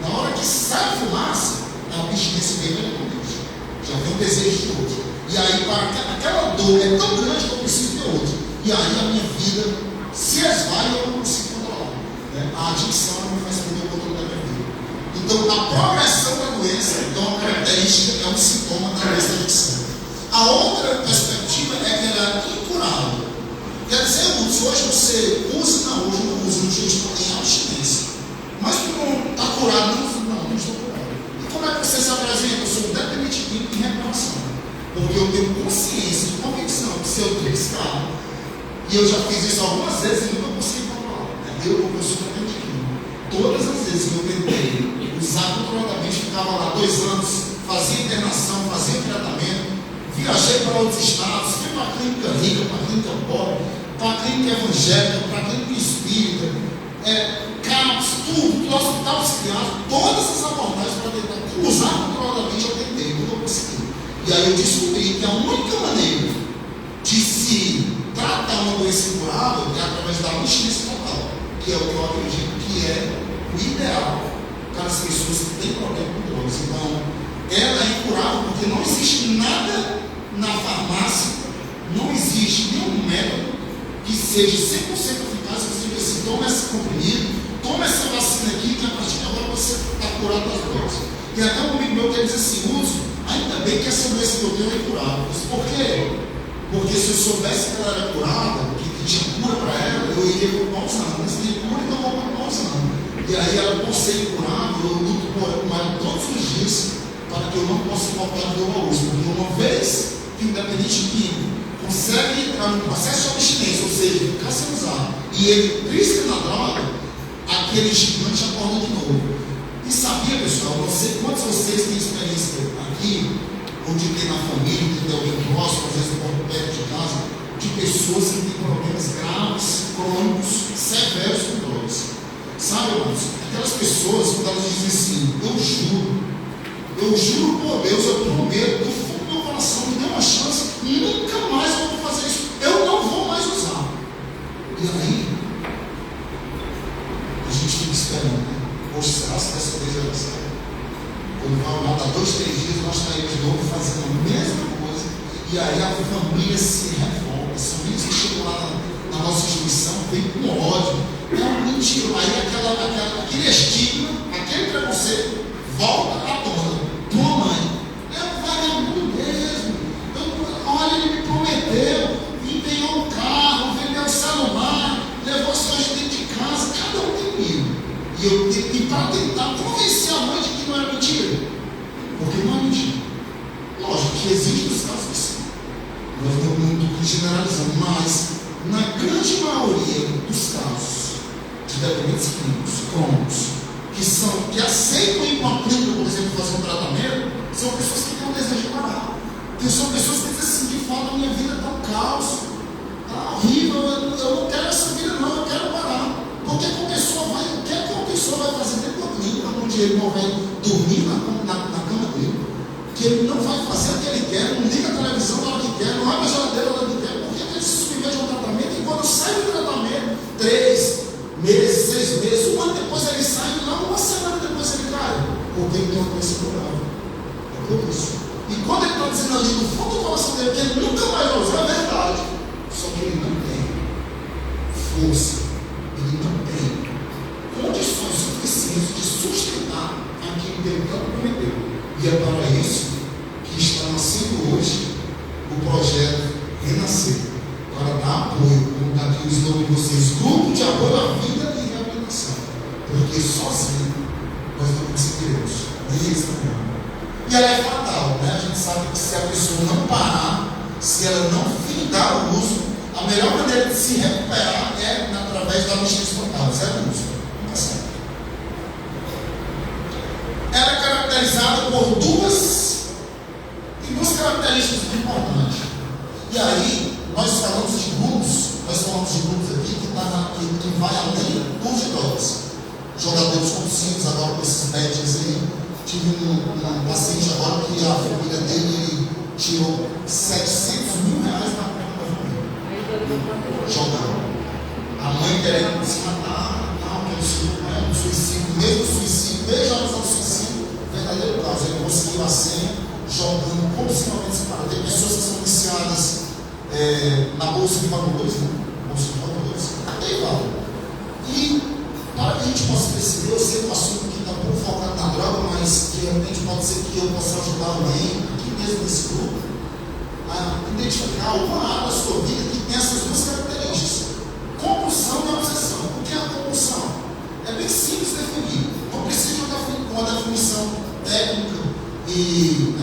Na hora que sai a fumaça, a abstinência vem na mente. Já vem um desejo de outro. E aí, para aquela dor é tão grande que eu preciso de outro. E aí a minha vida se esvai e eu não consigo controlar. Né? A adicção não faz perder o controle da minha vida. Então, a progressão da doença é uma característica, é um sintoma da doença da adicção. A outra perspectiva é que ela é incurável. Quer dizer, se hoje você usa, não, hoje eu não uso, no dia de tem abstinência. Mas tu não está curado, não estou curado. E como é que você se apresenta? Eu sou dependente em reclamação. Porque eu tenho consciência de convicção que se eu triscar, e eu já fiz isso algumas vezes e nunca consegui controlar. Eu sou dependente. Todas as vezes que eu tentei usar controladamente, ficava lá 2 anos, fazia internação, fazia tratamento, viajei para outros estados, fui para a clínica rica, para a clínica pobre, para a clínica evangélica, para a clínica espírita, CAPS, tudo, hospital psiquiátrico, todas as abordagens para tentar usar controladamente, eu tentei, nunca consegui. E aí eu descobri que a única maneira de se tratar uma doença incurável é através da abstinência total, que é o que eu acredito que é o ideal para as pessoas que têm problema com drogas. Então, ela é incurável porque não existe nada na seja 100% eficaz, você diz assim, toma esse comprimido, toma essa vacina aqui, que a partir de agora você está curado das drogas. Tem até um amigo meu que ele diz assim, uso, ainda bem que essa doença que eu tenho é incurável. Por quê? Porque se eu soubesse que ela era curada, que tinha cura para ela, eu iria continuar usando. Mas tem cura, então eu vou continuar usando. E aí ela, por ser incurável, eu luto por ela todos os dias para que eu não possa voltar de novo ao uso. Porque uma vez que o independente químico consegue entrar no processo de abstinência, ou seja, ficar sem usar, e ele triste na droga, aquele gigante acorda de novo. E sabia, pessoal, não sei quantos de vocês têm experiência aqui, onde tem na família, que tem alguém próximo, às vezes perto de casa, de pessoas que têm problemas graves, crônicos, severos com drogas. Sabe, irmãos? Aquelas pessoas, quando elas dizem assim, eu juro por Deus, eu prometo, do fundo do meu coração, me dê uma chance, nunca mais eu vou fazer isso, eu não vou mais usar. E aí, a gente fica esperando, né? Poxa, será que dessa vez ela sai? Quando vai olhar, dá 2, 3 dias, nós saímos de novo fazendo a mesma coisa, e aí a família se revolta, as famílias que chegam lá na nossa instituição, vem com ódio, é um mentira, aí aquele estigma, aquele preconceito, volta à tona. Tua mãe é um vagabundo mesmo. Olha, ele me prometeu, empenhou um carro, vendeu o celular, levou sua gente dentro de casa, cada um tem mil. E para tentar convencer a mãe de que não era mentira, porque não é mentira. Lógico que existem os casos assim. Nós não estamos generalizando, mas na grande maioria dos casos de dependentes químicos, crônicos, que aceitam ir para a clínica, por exemplo, fazer um tratamento, são pessoas que têm um desejo de parar. São pessoas que dizem assim, de fato, a minha vida está um caos, está horrível, eu não quero essa vida não, eu quero parar. Porque o que a pessoa vai fazer dentro da clínica, onde ele não vai dormir na cama dele, que ele não vai fazer o que ele quer, não liga a televisão na hora que quer, não abre a geladeira na hora que quer, porque ele se submete a um tratamento, e quando sai do tratamento, 3 meses, 6 meses, um ano depois ele sai, não, uma semana depois ele cai, porque ele tem uma doença grave. É por isso. E quando ele está dizendo ali no fundo do coração dele que ele nunca mais vai usar, é verdade. Só que ele não tem força, ele não tem condições suficientes de sustentar aquilo que ele tanto prometeu. E é para isso que está nascendo hoje o projeto Renascer, para dar apoio, como está aqui o slogan de vocês, Grupo de Apoio à Vida e Reabilitação. Porque sozinho nós não conseguiremos. Nem isso também. E ela é fatal, né? A gente sabe que se a pessoa não parar, se ela não findar o uso, a melhor maneira de se recuperar é através da abstinência espontânea, zero uso. Não está certo. Ela é caracterizada por duas características muito importantes. E aí, nós falamos de grupos aqui que vai além dos de drogas. Jogadores compulsivos, agora com esses badges aí. Tive um paciente agora que a família dele tirou 700 mil reais na conta da família. Jogando. A mãe querendo se matar, um suicídio, mesmo suicídio, 10 anos do suicídio, verdadeiro caso. Ele conseguiu a senha, jogando compulsivamente separado. Tem pessoas que são viciadas na bolsa de valores, né? Bolsa de valores. Aí vai. E para que a gente possa perceber, eu sei que o assunto aqui está um pouco focado na droga, mas que realmente pode ser que eu possa ajudar alguém, aqui mesmo nesse grupo, a identificar alguma área da sua vida que tem essas duas características: compulsão e obsessão. O que é a compulsão? É bem simples de definir. Não precisa de uma definição técnica e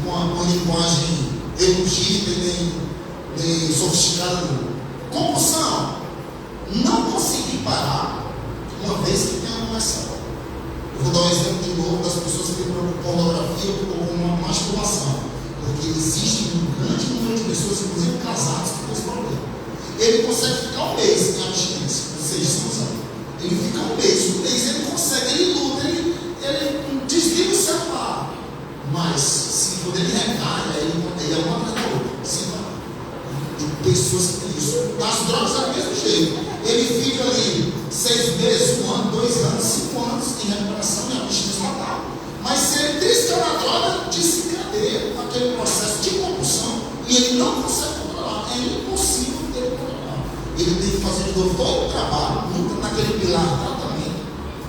com uma linguagem erudita e nem sofisticada. Compulsão: não conseguir parar uma vez que tem uma começar. Eu vou dar um exemplo de novo das pessoas que têm pornografia ou uma masturbação, porque existe um grande número de pessoas, inclusive casados, que têm esse problema. Ele consegue ficar um mês em abstinência, ou seja, sem usar. Ele fica um mês ele consegue, ele luta, ele desliga o celular, mas se poder ele recarga, ele é uma atrás da outra, sem parar. Tem pessoas que têm isso. Das drogas é do mesmo jeito. Ele fica ali 6 meses, 1 ano, 2 anos, 5 anos em recuperação e abstinência total. Mas se ele trisca na droga, desencadeia aquele processo de compulsão e ele não consegue controlar. É impossível ele controlar. deu todo o trabalho, luta naquele pilar tratamento,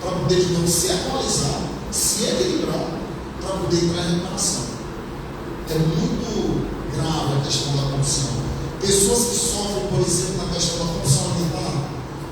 para poder de novo se atualizar, se equilibrar, para poder entrar em reparação. É muito grave a questão da compulsão. Pessoas que sofrem, por exemplo, na questão da compulsão alimentar,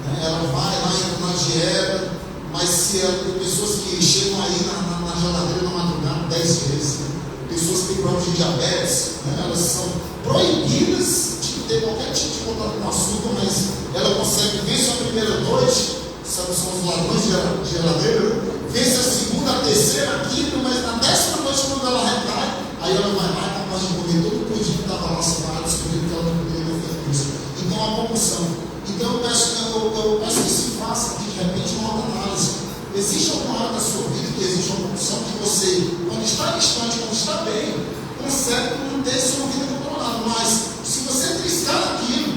né, ela vai lá, entra na dieta, mas se ela, tem pessoas que chegam aí na geladeira na madrugada 10 vezes, né? Pessoas que têm problemas de diabetes, né, elas são proibidas de ter qualquer tipo de contato com açúcar, mas ela consegue vencer a primeira noite, são os ladrões de geladeira, vence a segunda, a terceira, a quinta, mas na 10ª noite, quando ela recai, aí ela vai lá e é capaz de comer todo o pudim que estava lá separado, descobrindo que ela não poderia ter feito isso. Então, a compulsão. Então, eu peço que se faça aqui, de repente, uma autoanálise. Existe alguma área da sua vida que existe uma compulsão que você, quando está distante, quando está bem, consegue manter sua vida controlada. Mas, se você triscar naquilo,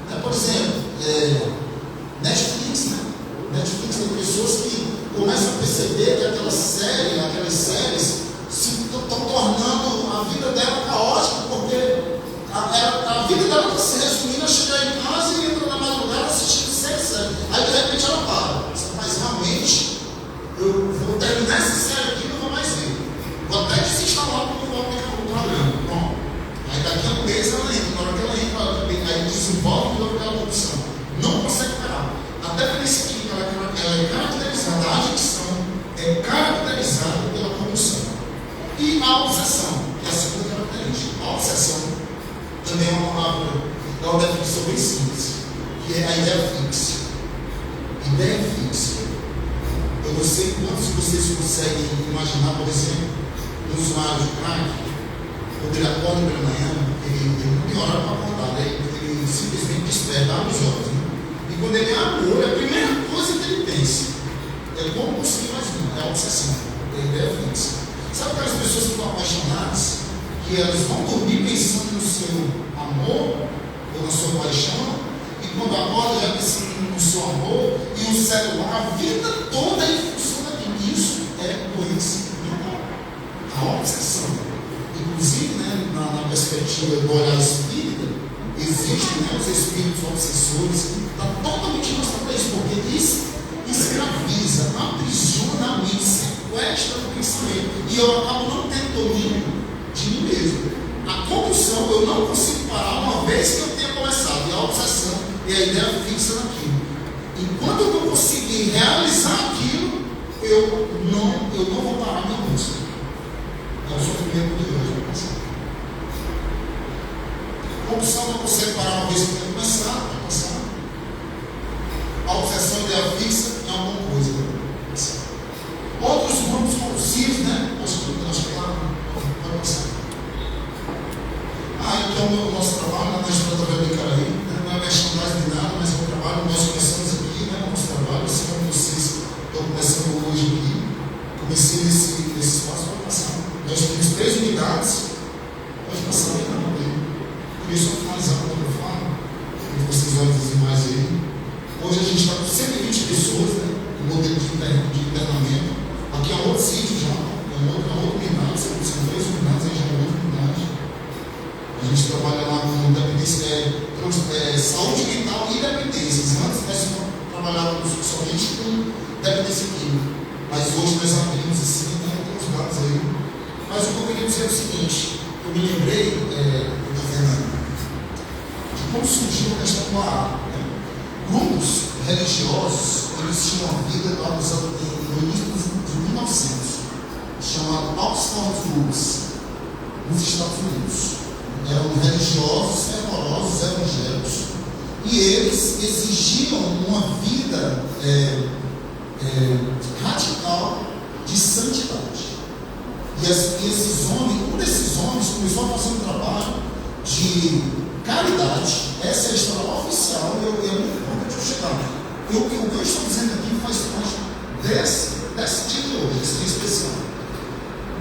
né, por exemplo, Netflix, né? Netflix tem pessoas que começam a perceber que aquelas séries estão tornando a vida dela caótica, porque a vida dela está se resumindo a chegar em casa e entrar na madrugada assistindo série. Aí de repente ela para. Mas realmente, eu vou terminar essa série aqui e não vou mais ver. Vou até desinstalar porque eu vou aplicar o programa. Bom, aí daqui a um mês ela entra. Na hora que ela entra, aí desenvolve toda aquela opção. Não consegue parar. A dependência química ela é caracterizada, a adicção é caracterizada pela compulsão. E a obsessão, que é a segunda característica. A obsessão também é uma palavra, é uma definição bem simples, que é a ideia fixa. Ideia fixa. Eu não sei quantos de vocês conseguem imaginar, por exemplo, um usuário de crack, quando ele acorda pela manhã, ele não tem horário para acordar, né? Ele simplesmente desperta, abre os olhos. Né? E quando ele abre o olho, a primeira coisa que ele pensa é como conseguir mais uma, é a obsessão, é a ideia fixa. Sabe aquelas pessoas que estão apaixonadas, que elas vão dormir pensando no seu amor ou na sua paixão, e quando acorda já pensando no seu amor, e o celular, a vida toda em função daquilo. Isso é doença mental. A obsessão. Inclusive, né, na perspectiva do olhar espírita, existem, né, os espíritos obsessores, está totalmente mostrado isso, porque isso escraviza, aprisiona a mente, sequestra o pensamento, e eu acabo não tendo domínio de mim mesmo. A compulsão eu não consigo parar uma vez que eu tenha começado, e a obsessão é a ideia fixa naquilo. Enquanto eu não conseguir realizar aquilo, eu não vou parar minha busca. É o sofrimento poderoso. A compulsão não consegue parar uma vez que eu tenha começado, vai passar. A obsessão e a ideia fixa é alguma coisa. Outros grupos compulsivos, né? Acho que lá vai passar. Então o nosso trabalho na Estrada do Caraí, não é merchandising de nada, mas é um trabalho, nós começamos aqui, né? O nosso trabalho, assim como vocês estão começando hoje aqui, comecei nesse espaço, pode passar. Nós temos 3 unidades, pode passar aí na mão dele. Queria só finalizar com outra fala, para vocês olhem as imagens aí. Hoje a gente está com 120 pessoas, né? O modelo de internamento. Aqui é um outro sítio já, é uma outra unidade, são 3 unidades, aí já é uma outra unidade. A gente trabalha lá com dependência, saúde mental e dependências. Antes nós trabalhávamos somente com dependência química, mas hoje nós abrimos assim, né, tem uns dados aí. Mas o que eu queria dizer é o seguinte: eu me lembrei, Fernando, de como surgiu a questão do ar. Né? Grupos religiosos, eles tinham uma vida no início de 1900, chamado Oxford Groups, nos Estados Unidos. Eram religiosos, fervorosos, evangélicos, e eles exigiam uma vida radical de santidade. E esses homens, um desses homens começou a fazer um trabalho de caridade. Essa é a história oficial, e é muito importante eu chegar. O que eu estou dizendo aqui faz parte desse dia de hoje, desse dia especial.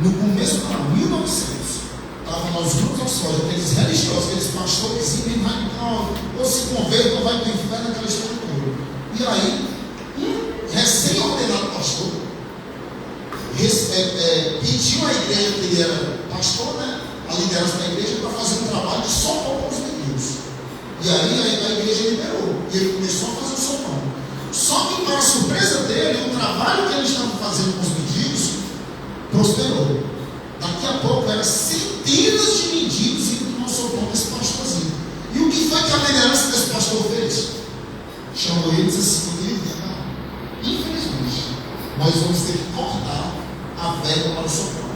No começo do ano, 1900, estavam os grupos oxford, aqueles religiosos, aqueles pastores bem radical, ou se convertem, ou vai para o inferno, aquela história toda. E aí, um recém-ordenado pastor pediu à igreja, que ele era pastor, né, a liderança da igreja, para fazer um trabalho de socorro para os meninos. E aí a igreja igreja liberou. E ele começou a fazer o sopão. Só que, para a surpresa dele, o trabalho que eles estavam fazendo com os mendigos prosperou. Daqui a pouco, eram centenas de mendigos indo tomar o sopão desse pastorzinho. E o que foi que a liderança desse pastor fez? Chamou ele e disse assim: infelizmente, nós vamos ter que cortar a verba para o sopão.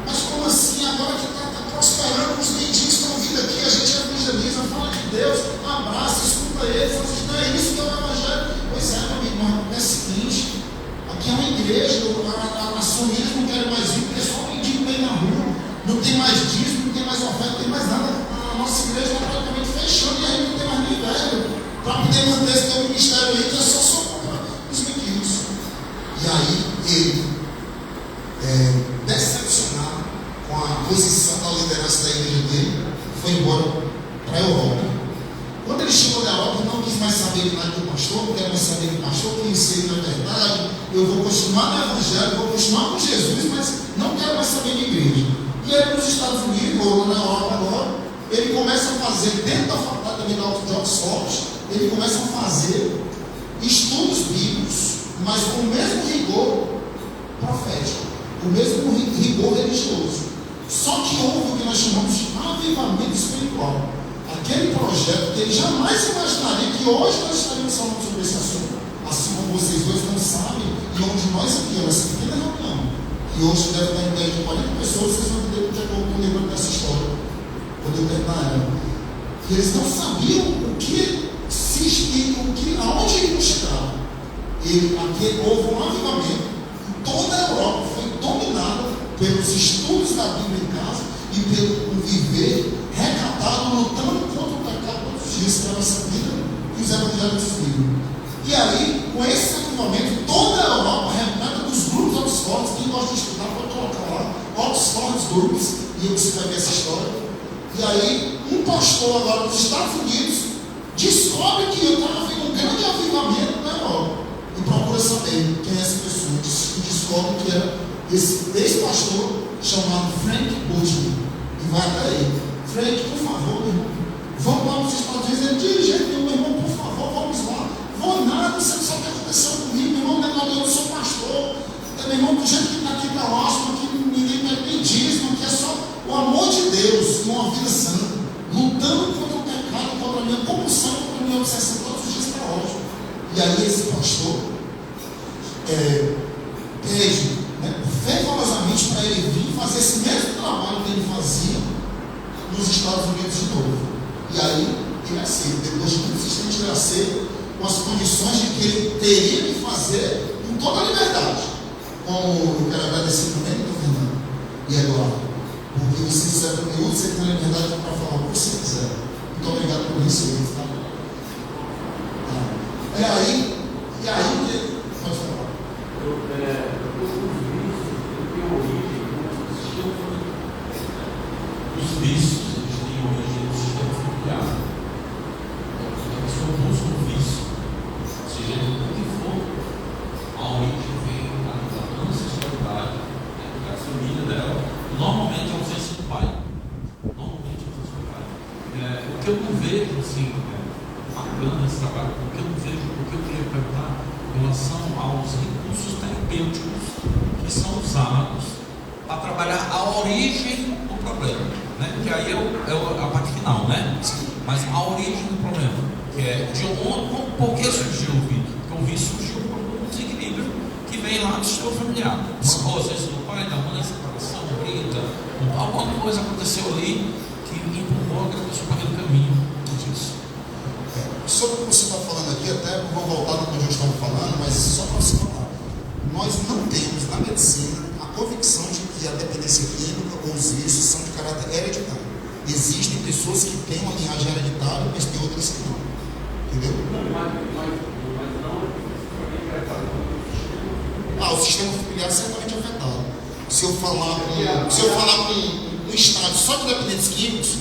Mas como assim? Agora que está prosperando, os mendigos estão vindo aqui, a gente evangeliza, fala de Deus, abraça, escuta eles, não é isso que é o evangelho. Pois é, meu amigo, mas é o seguinte: aqui é uma igreja, as famílias não querem mais ir, porque só o mendigo vem na rua, não tem mais dízimo, não tem mais oferta, não tem mais nada. A nossa igreja está praticamente fechando e a gente não tem mais nem verba para poder manter esse teu ministério aí, que é só para os mendigos. E aí ele, decepcionado com a posição da liderança da igreja dele, foi embora para a Europa. Quando ele chegou na Europa, não quis mais saber nada do pastor, não quer mais saber do pastor, que isso na verdade, eu vou continuar no evangelho, vou continuar com Jesus, mas não quero mais saber de igreja. E aí nos Estados Unidos, ou na Europa agora, ele começa a fazer, dentro da faculdade também de Oxford, ele começa a fazer estudos bíblicos, mas com o mesmo rigor profético, o mesmo rigor religioso. Só que houve o que nós chamamos de avivamento espiritual. Aquele projeto que ele jamais imaginaria que hoje nós estaríamos falando sobre esse assunto. Assim como vocês dois não sabem, e onde nós aqui, nessa pequena reunião, que hoje deve estar em média de 40 pessoas, vocês vão entender porque eu estou lembrando dessa história, quando eu terminar ela. Que eles não sabiam o que se explica, aonde iriam chegar. Aqui houve um avivamento, e toda a Europa foi dominada pelos estudos da Bíblia em casa e pelo viver recatado, lutando contra o pecado todos os dias, que era essa vida que os evangelhos viviam. E aí, com esse avivamento, toda a Europa, repleta dos grupos Oxford, quem gosta de estudar pode colocar lá, Oxford Groups, e você vai ver essa história. E aí, um pastor agora dos Estados Unidos descobre que eu estava vendo um grande avivamento na Europa. E procura saber quem é essa pessoa. E descobre que era esse pastor chamado Frank Bushman. E vai até ele: Frank, por favor, meu irmão, vamos lá nos Estados Unidos. Ele diz: meu irmão, por favor, vamos lá. Vou nada, você não sabe o que aconteceu comigo, meu irmão, eu não sou pastor. Meu irmão, do jeito que está aqui para ótimo, que ninguém tem dízimo, que é só o amor de Deus e uma vida santa, lutando contra o pecado, contra a minha compulsão, contra a minha obsessão todos os dias para ótimo. E aí esse pastor pede, fervorosamente, para ele vir fazer esse mesmo trabalho que ele fazia nos Estados Unidos de novo. E aí ele aceita. Depois de muito insistente, ele aceita, com as condições de que ele teria que fazer com toda a liberdade. Como eu quero agradecer também, Fernando e Eduardo, porque você serve para mim, você tem a liberdade para falar o que você quiser. Muito obrigado por isso. Tá? E aí pode falar. Os vícios, eles têm origem no sistema familiar. A pessoa busca um vício, seja do que for, a origem vem da ancestralidade, da família dela. Normalmente é a ausência do pai. O que eu não vejo, assim, bacana esse trabalho, o que eu não vejo, o que eu queria perguntar em relação aos recursos terapêuticos que são usados para trabalhar a origem do problema, né? Que aí é a parte final, né? Mas a origem do problema, que é de onde, por que surgiu o vício? Porque o vício surgiu por um desequilíbrio que vem lá do sistema familiar. Uma coisa, do pai, da mãe, separação, briga, alguma coisa aconteceu ali que empurrou aquela pessoa para aquele caminho disso. Sobre o que você está falando aqui, até vou voltar no que eu estava falando, mas só para você falar, nós não temos na medicina a convicção de que a dependência química ou os vícios são de caráter hereditário. Existem pessoas que têm uma linhagem hereditária, mas tem outras que não. Entendeu? O sistema familiar é certamente afetado. Se eu falar com um estado só de dependentes químicos,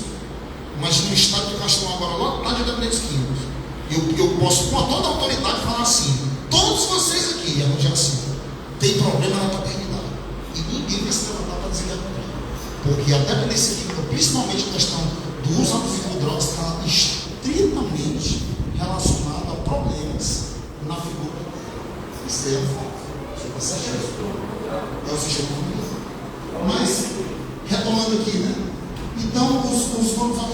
mas no estado que eu estou agora lá de dependentes químicos, eu posso com toda a autoridade falar assim: todos vocês aqui, é onde é assim, tem problema na paternidade. E ninguém vai se levantar para dizer que é contrário. Porque a dependência química, principalmente a questão do uso abusivo de drogas, está estritamente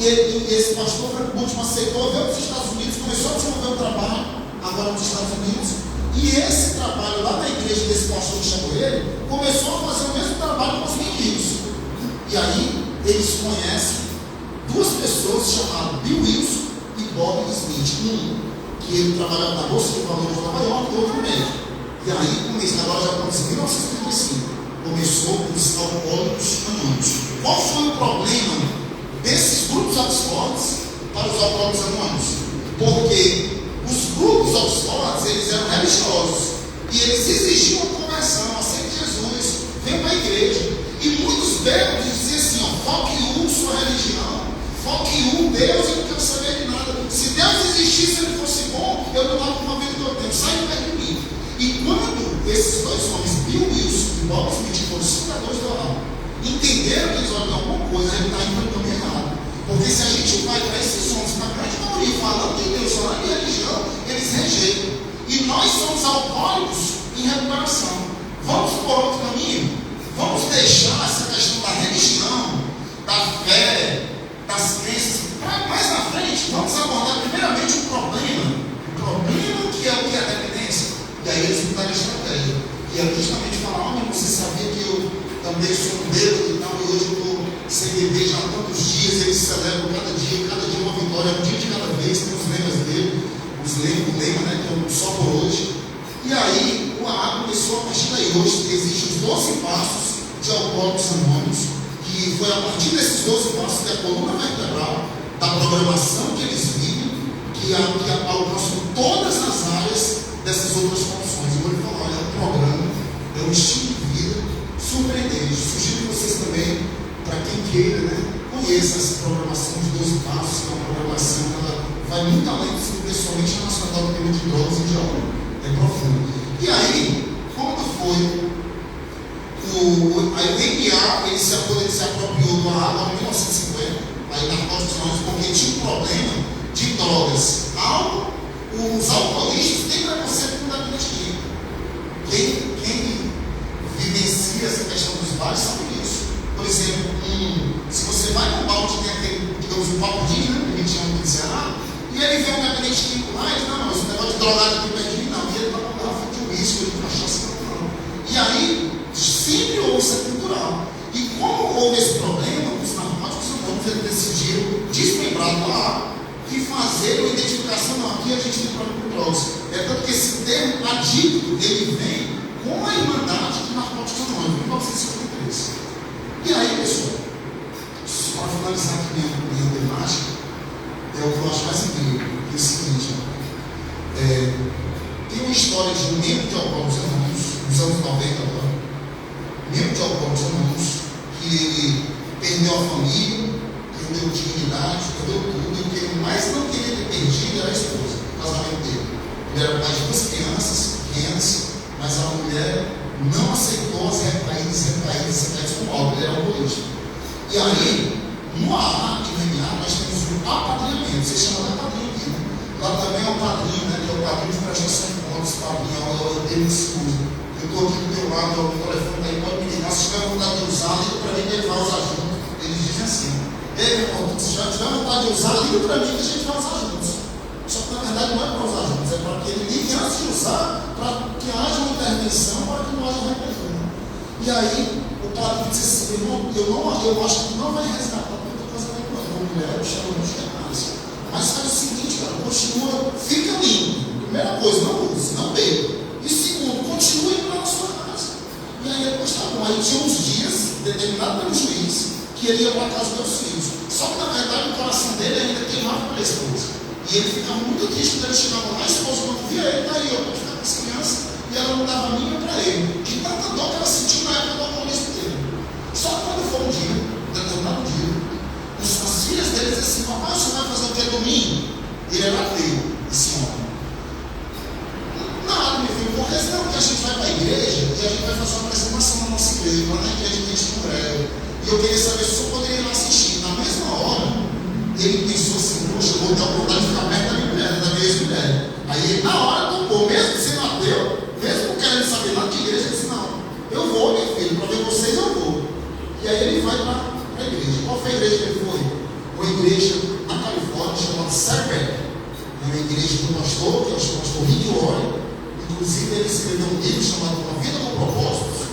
e esse pastor Frank Bushman aceitou, veio para os Estados Unidos, começou a desenvolver um trabalho, agora nos Estados Unidos, e esse trabalho lá na igreja desse pastor que chamou ele, começou a fazer o mesmo trabalho com os meninos. E aí, eles conhecem duas pessoas chamadas Bill Wilson e Bob Smith. Um, que ele trabalhava na Bolsa de Valores de Nova York, e outro médico. E aí, agora já aconteceu em 1935, começou os alcoólicos anônimos. Qual foi o problema desses grupos Oxfords para os alcoólicos anônimos? Porque os grupos Oxfords, eles eram religiosos e eles exigiam conversão, aceite Jesus, vem para a igreja. E muitos bêbados diziam assim: ó, foque em sua religião, foque em Deus, eu não quero saber de nada. Se Deus existisse, se ele fosse bom, eu não estava com uma vida do meu tempo, sai perto de mim. E quando esses dois homens, Bill Wilson e Bob Smith, foram os fundadores do oral, entenderam que eles olham alguma coisa, ele está indo no caminho errado. Porque se a gente vai para esses homens, na grande maioria, falando de Deus, falando de religião, eles rejeitam. E nós somos alcoólicos em recuperação. Vamos por outro caminho? Vamos deixar essa questão da religião, da fé, das crenças, para mais na frente. Vamos abordar primeiramente o problema que é o que é a dependência. E aí eles mudaram a estratégia. E é justamente falar: olha, você sabia que eu também sou um bêbado e tal, e hoje eu estou sem beber já há tantos dias. Eles celebram cada dia uma vitória, um dia de cada vez. Tem os lemas dele, o lema, né, que é só por hoje. E aí o AA começou a partir daí. Hoje existem os 12 passos de alcoólicos anônimos, que foi a partir desses 12 passos que a coluna vertebral da programação que eles vivem, que alcançam todas as áreas dessas outras funções. Eu vou lhe falar: olha, é um programa, é um estilo de vida surpreendente. Sugiro que vocês também, para quem queira, né, conheça essa programação de 12 passos, que é uma programação que ela vai muito além do pessoalmente relacionado ao tema de drogas e de álcool. É profundo. E aí, quando foi o NPA, ele se apropriou do AA em 1950, aí narcóticos anônimos, porque tinha um problema de drogas. Os alcoolistas têm preconceito com o dependente químico. Quem vivencia essa questão dos bares sabe disso. Por exemplo, se você vai num balde que tem aquele, digamos, um papudinho, né, que a gente chama de encerrar, e ele vê um dependente químico lá, ele não, esse negócio de drogado aqui perto de mim, não, e ele está com uma garrafa de uísque, ele cachaça, não. E aí, sempre houve isso cultural. E como houve esse problema, os narcóticos anônimos, eles decidiram desmembrar do AA e fazer uma identificação: não, aqui a gente tem problema com drogas. É tanto que esse termo adicto, ele vem com a Irmandade de Narcóticos Anônimos, em 1953. E aí, pessoal, para finalizar aqui minha temática, é o que eu acho mais incrível, que é o seguinte: tem uma história de um membro de Alcoólicos Anônimos, nos anos 90 agora, membro de Alcoólicos Anônimos, que ele perdeu a família, perdeu dignidade, perdeu tudo, e o que ele mais não queria ter perdido era a esposa, o casamento dele. Ele era pai de 2 crianças pequenas, mas a mulher não aceitou as recaídas com obra, ele era alcoolista. E aí, no AA e no MA, nós temos um apadrinhamento, você chama de padrinho aqui, né? Lá também é o padrinho, né, que é o padrinho de prestação de contas, padrinho, é o termo de escudo. Eu estou aqui do meu lado, o telefone aí, pode me ligar, se tiver vontade de usar, liga para mim que ele vai usar junto. Eles dizem assim: ei, meu irmão, se já tiver vontade de usar, liga para mim que a gente vai usar juntos. Só que na verdade não é para usar juntos, é para que ele ligue antes de usar, para que haja uma intervenção, para que não haja repressão. E aí, o padre disse assim: irmão, eu acho que não vai resgatar muita coisa da minha mulher, eu chamo de demais. Mas faz o seguinte, cara, continua, fica limpo. Primeira coisa, não use, não beba. E segundo, continue indo para a sua casa. E aí depois tá bom. Aí tinha uns dias, determinado pelo juiz, que ele ia para a casa dos filhos. Só que na verdade o coração dele ainda queimava pela esposa. E ele ficava muito triste quando ele chegava lá, a esposa quando via ele, tá aí, ó, para ficar com as crianças, e ela não dava mínima para ele. De tanta dor que ela sentiu na época do alcoolismo dele. Só que quando foi um dia, determinado dia, as filhas dele diziam assim: papai, o senhor vai fazer o que domingo? Ele era ateu, esse homem. Nada, meu filho, porque senão que a gente vai para a igreja e a gente vai fazer uma apresentação na nossa igreja, lá na igreja que a gente congrega. E eu queria saber se o senhor poderia ir lá assistir. Na mesma hora, ele pensou assim: poxa, eu vou ter a oportunidade de ficar perto da minha mulher, da minha ex-mulher. Aí ele, na hora, topou, mesmo sendo ateu, mesmo querendo saber lá de igreja, ele disse: não, eu vou, meu filho, para ver vocês eu vou. E aí ele vai para a igreja. Qual foi a igreja que ele foi? uma igreja na Califórnia chamada Saddleback. É uma igreja do pastor, que é o pastor Rick Warren. Inclusive, ele escreveu um livro chamado Uma Vida com Propósitos.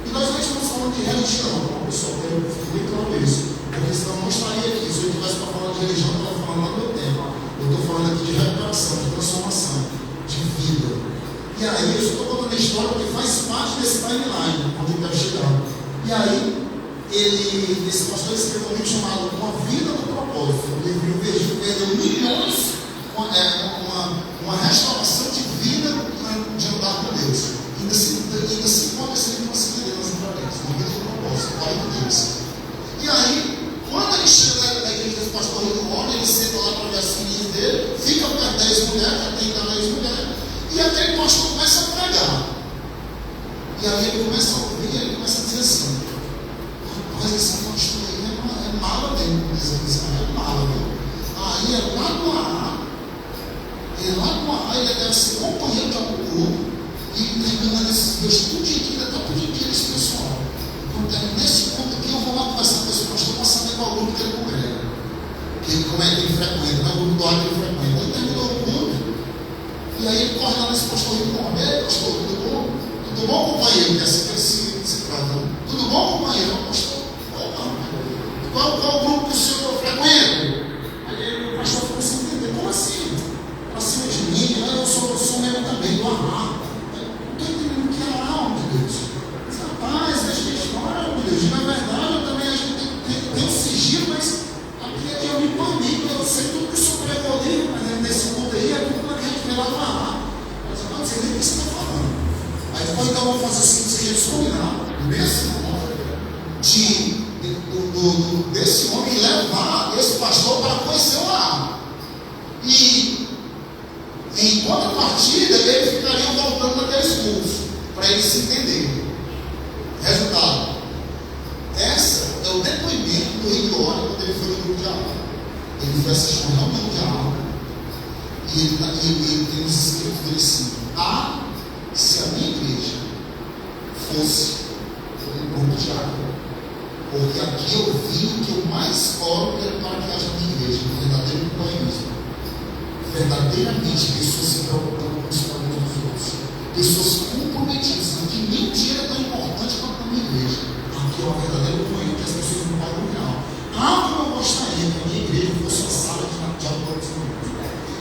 E nós não estamos falando de religião, tá, pessoal? Eu fico muito claro isso. Porque senão eu não estaria aqui. Se eu estivesse para falar de religião, eu estava falando lá no meu tempo. Eu estou falando aqui de recuperação, de transformação, de vida. E aí, eu estou contando a história porque faz parte desse timeline, onde eu quero chegar. E aí, esse pastor escreveu um livro chamado Uma Vida com Propósito. Um livro que perdeu milhões, uma restauração de vida de andar com Deus. Ainda se encontra esse livro para se ler nas livrarias. Uma Vida com Propósito, 40 dias. E aí, quando ele chega na igreja desse pastor Rick Warren, ele senta lá para ver as filhinhas dele, fica perto da ex-mulher, já tem da ex-mulher, e aquele pastor começa a pregar. E aí ele começa a ouvir, ele começa a dizer assim: mas esse pastor aí é mala mesmo, é mala mesmo. Aí é lá no ar, ele deve ser companheiro de algum grupo, e terminando esses dias, tudo que ainda está pedindo dinheiro esse pessoal. Quando termina esse ponto aqui, eu vou lá conversar com esse pastor para saber qual grupo que ele congrega. Como é que ele frequenta, não é o grupo do ar que ele frequenta. Ele terminou o culto, e aí ele corre lá nesse pastor e diz: ei, pastor, tudo bom? Tudo bom, companheiro? Que é assim que ele se trata. Tudo bom, companheiro? Pastor, qual grupo que o senhor frequenta? Aí o pastor ficou sem entender: como assim? Para cima de mim, eu sou mesmo também, do Ará. Não estou entendendo o que é Ará, meu Deus. Mas, rapaz, deixa que história, meu Deus. Na verdade, eu também tem um sigilo, mas aqui eu me permito, eu sei tudo que o senhor pregou ali, mas nesse mundo aí é tudo que a gente vê lá no Ará. Mas eu não sei nem o que você está falando. Aí depois então vamos fazer assim, se eles combinaram, desse homem levar esse pastor para conhecer o Ará. E em contrapartida, eles ficariam voltando naqueles cursos, para eles se entenderem. Resultado: essa é o depoimento do Rick Warren quando ele foi no grupo de aula. Ele foi assistir uma reunião de aula e ele tem os escritos dele assim: se a minha igreja fosse um grupo de aula, porque aqui eu vi o que eu mais oro para que haja na minha igreja, o verdadeiro companheirismo. Verdadeiramente, pessoas se preocupando com os problemas dos outros, pessoas comprometidas, que nem dinheiro é tão importante quanto na minha igreja. Aqui é o verdadeiro companheiro que as pessoas não pagam no real. Como eu gostaria que a minha igreja fosse uma sala de autoconhecimento.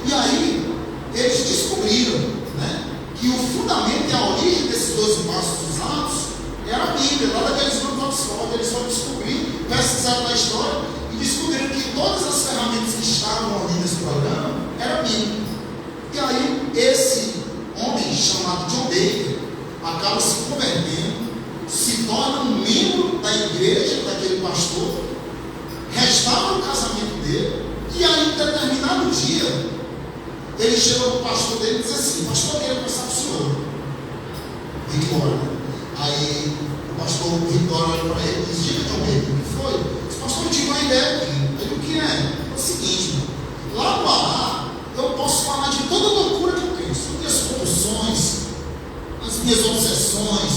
E aí, eles descobriram, né, que o fundamento e a origem desses 12 passos dos atos era a Bíblia. Lá daqueles grupos de Oxford, eles foram descobrir, pesquisaram na história e descobriram que todas as ferramentas que estavam ali nesse programa era a Bíblia. E aí, esse homem chamado John Baker acaba se convertendo, se torna um membro da igreja daquele pastor, restaura o casamento dele, e aí, em determinado dia, ele chegou para o pastor dele e disse assim: pastor, eu queria conversar com o senhor. Rick Warren. Aí o pastor Vitória olha para ele e diz: diga, John Baker, o que foi? Ele disse: pastor, eu tive uma ideia aqui. Ele: o que é? É o seguinte, lá no Ará, eu posso falar de toda loucura que eu tenho, as minhas compulsões, as minhas obsessões,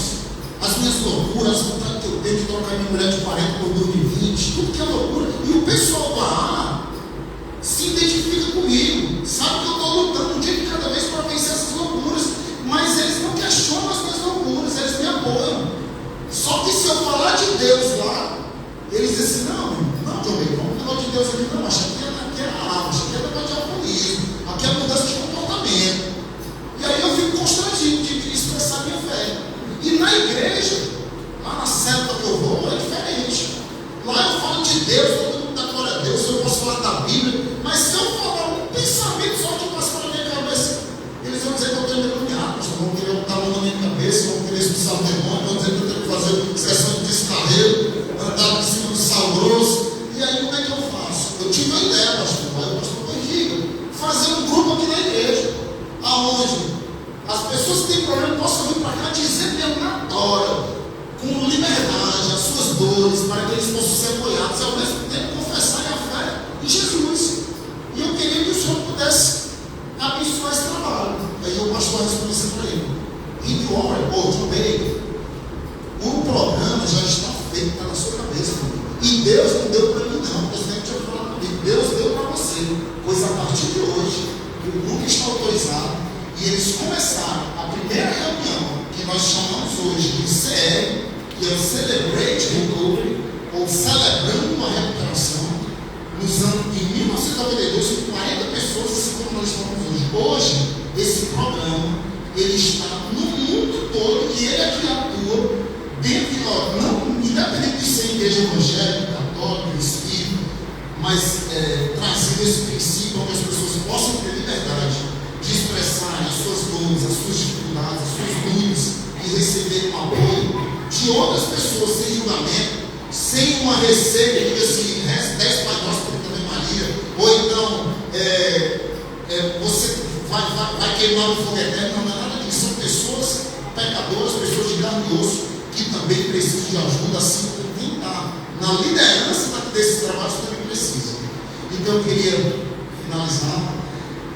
as minhas loucuras, as vontades que eu tenho de trocar minha mulher de 40 por 2020, tudo que é loucura. E o pessoal do Ará se identifica comigo, sabe que eu estou lutando um dia de cada vez para vencer essas loucuras, mas eles não questionam as minhas loucuras, eles me apoiam. Só que se eu falar de Deus lá, eles dizem assim: não, John Baker, vamos falar de Deus aqui, não, acho que aqui é alma, acho que é negócio de alcoolismo, aqui é mudança de comportamento. E aí eu fico constrangido de expressar minha fé. E na igreja, lá na célula que eu vou, é diferente. Lá eu falo de Deus, todo mundo dá glória a Deus, eu posso falar da Bíblia, mas se eu falar um pensamento só que passa pela minha cabeça, eles vão dizer que eu estou endemoniado, vão querer botar a mão na minha cabeça, vão querer expulsar o demônio, vão dizer que eu tenho que fazer sessão de descarrego, andar em cima do sal grosso. E aí como é que eu faço? Eu tive uma ideia, pastor, aí o pastor vai diga, fazer um grupo aqui na igreja, aonde as pessoas que têm problema possam vir para cá dizer mesmo na tora, com liberdade, as suas dores, para que eles possam ser apoiados e ao mesmo tempo confessarem a fé em Jesus. o grupo está autorizado, e eles começaram a primeira reunião, que nós chamamos hoje de CR, que é o Celebrate Recovery, ou Celebrando uma Recuperação, nos anos de 1992, com 40 pessoas, assim como nós estamos hoje. Hoje, esse programa, ele está no mundo todo, e ele aqui atua dentro de nós, não independente de ser igreja evangélica, católica, espírita, mas trazendo esse princípio onde as pessoas possam ter liberdade de expressar as suas dores, as suas dificuldades, as suas dúvidas, e receber um apoio de outras pessoas sem julgamento, sem uma receita que diga assim, 10 Pai Nosso, 30 Ave Maria, ou então você vai queimar no fogo eterno. Não é nada disso. São pessoas pecadoras, pessoas de carne e osso, que também precisam de ajuda, assim como quem está na liderança desses trabalhos também precisa. Então eu queria finalizar.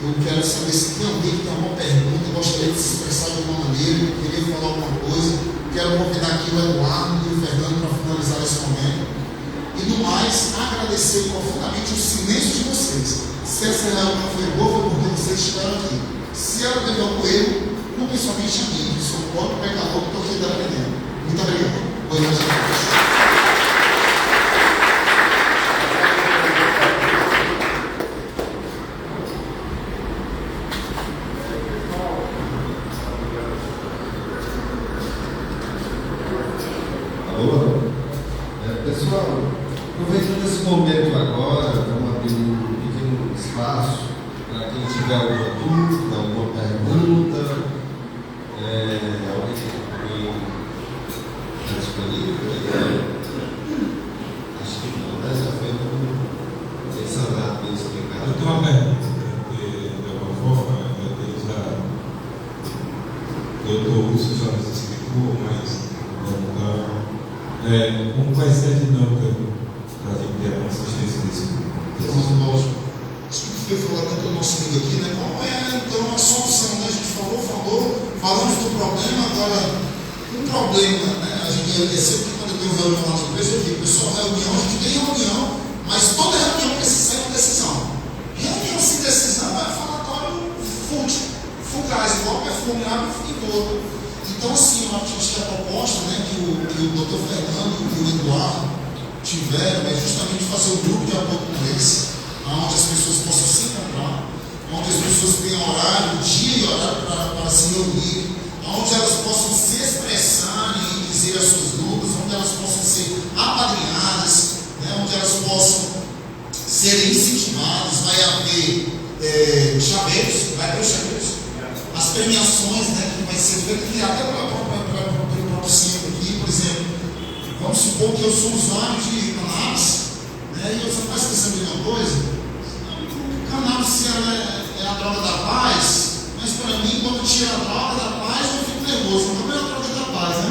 Eu quero saber se tem alguém que tem alguma pergunta, gostaria de se expressar de alguma maneira, queria falar alguma coisa. Quero convidar aqui o Eduardo e o Fernando para finalizar esse momento. E do mais, agradecer profundamente o silêncio de vocês. Se essa reunião foi boa, foi porque vocês estiveram aqui. Se ela teve algum erro, não principalmente a mim, que sou o próprio pecador que estou aqui aprendendo. Muito obrigado. Boa noite a todos. Pessoal, aproveitando esse momento agora, vamos abrir um pequeno espaço para quem tiver alguma dúvida, alguma pergunta. Alguém está disponível? Acho que não, né? Já foi bem sanado, bem explicado. Eu tenho uma pergunta, porque de alguma forma eu estou já nos explicou, mas como vai ser a dinâmica para a gente ter a consistência desse grupo? Isso que foi falado tanto o nosso amigo aqui, né? Qual é então a solução? Né? A gente falamos do problema, agora um problema, né? A gente sempre quando eu tenho reunião lá na empresa, eu digo, pessoal, reunião, a gente tem reunião, mas toda reunião precisa sair com decisão. Reunião sem decisão é falatório fugaz, igual perfume, abre e todo. Então, assim, eu acho que a proposta, né, que o Dr. Fernando e o Eduardo tiveram é justamente fazer um grupo de apoio como esse, onde as pessoas possam se encontrar, onde as pessoas tenham horário, dia e horário para se reunir, onde elas possam se expressar e dizer as suas dúvidas, onde elas possam ser apadrinhadas, né, onde elas possam serem incentivadas. Vai haver chaveiros, vai haver chaveiros. As premiações, né, que vai ser feito até pelo próprio centro aqui, por exemplo, vamos supor que eu sou usuário de cannabis, né, e eu só faço pensando em uma coisa, cannabis é a droga da paz, mas para mim, quando tira a droga da paz, eu fico nervoso, então não é a droga da paz, né?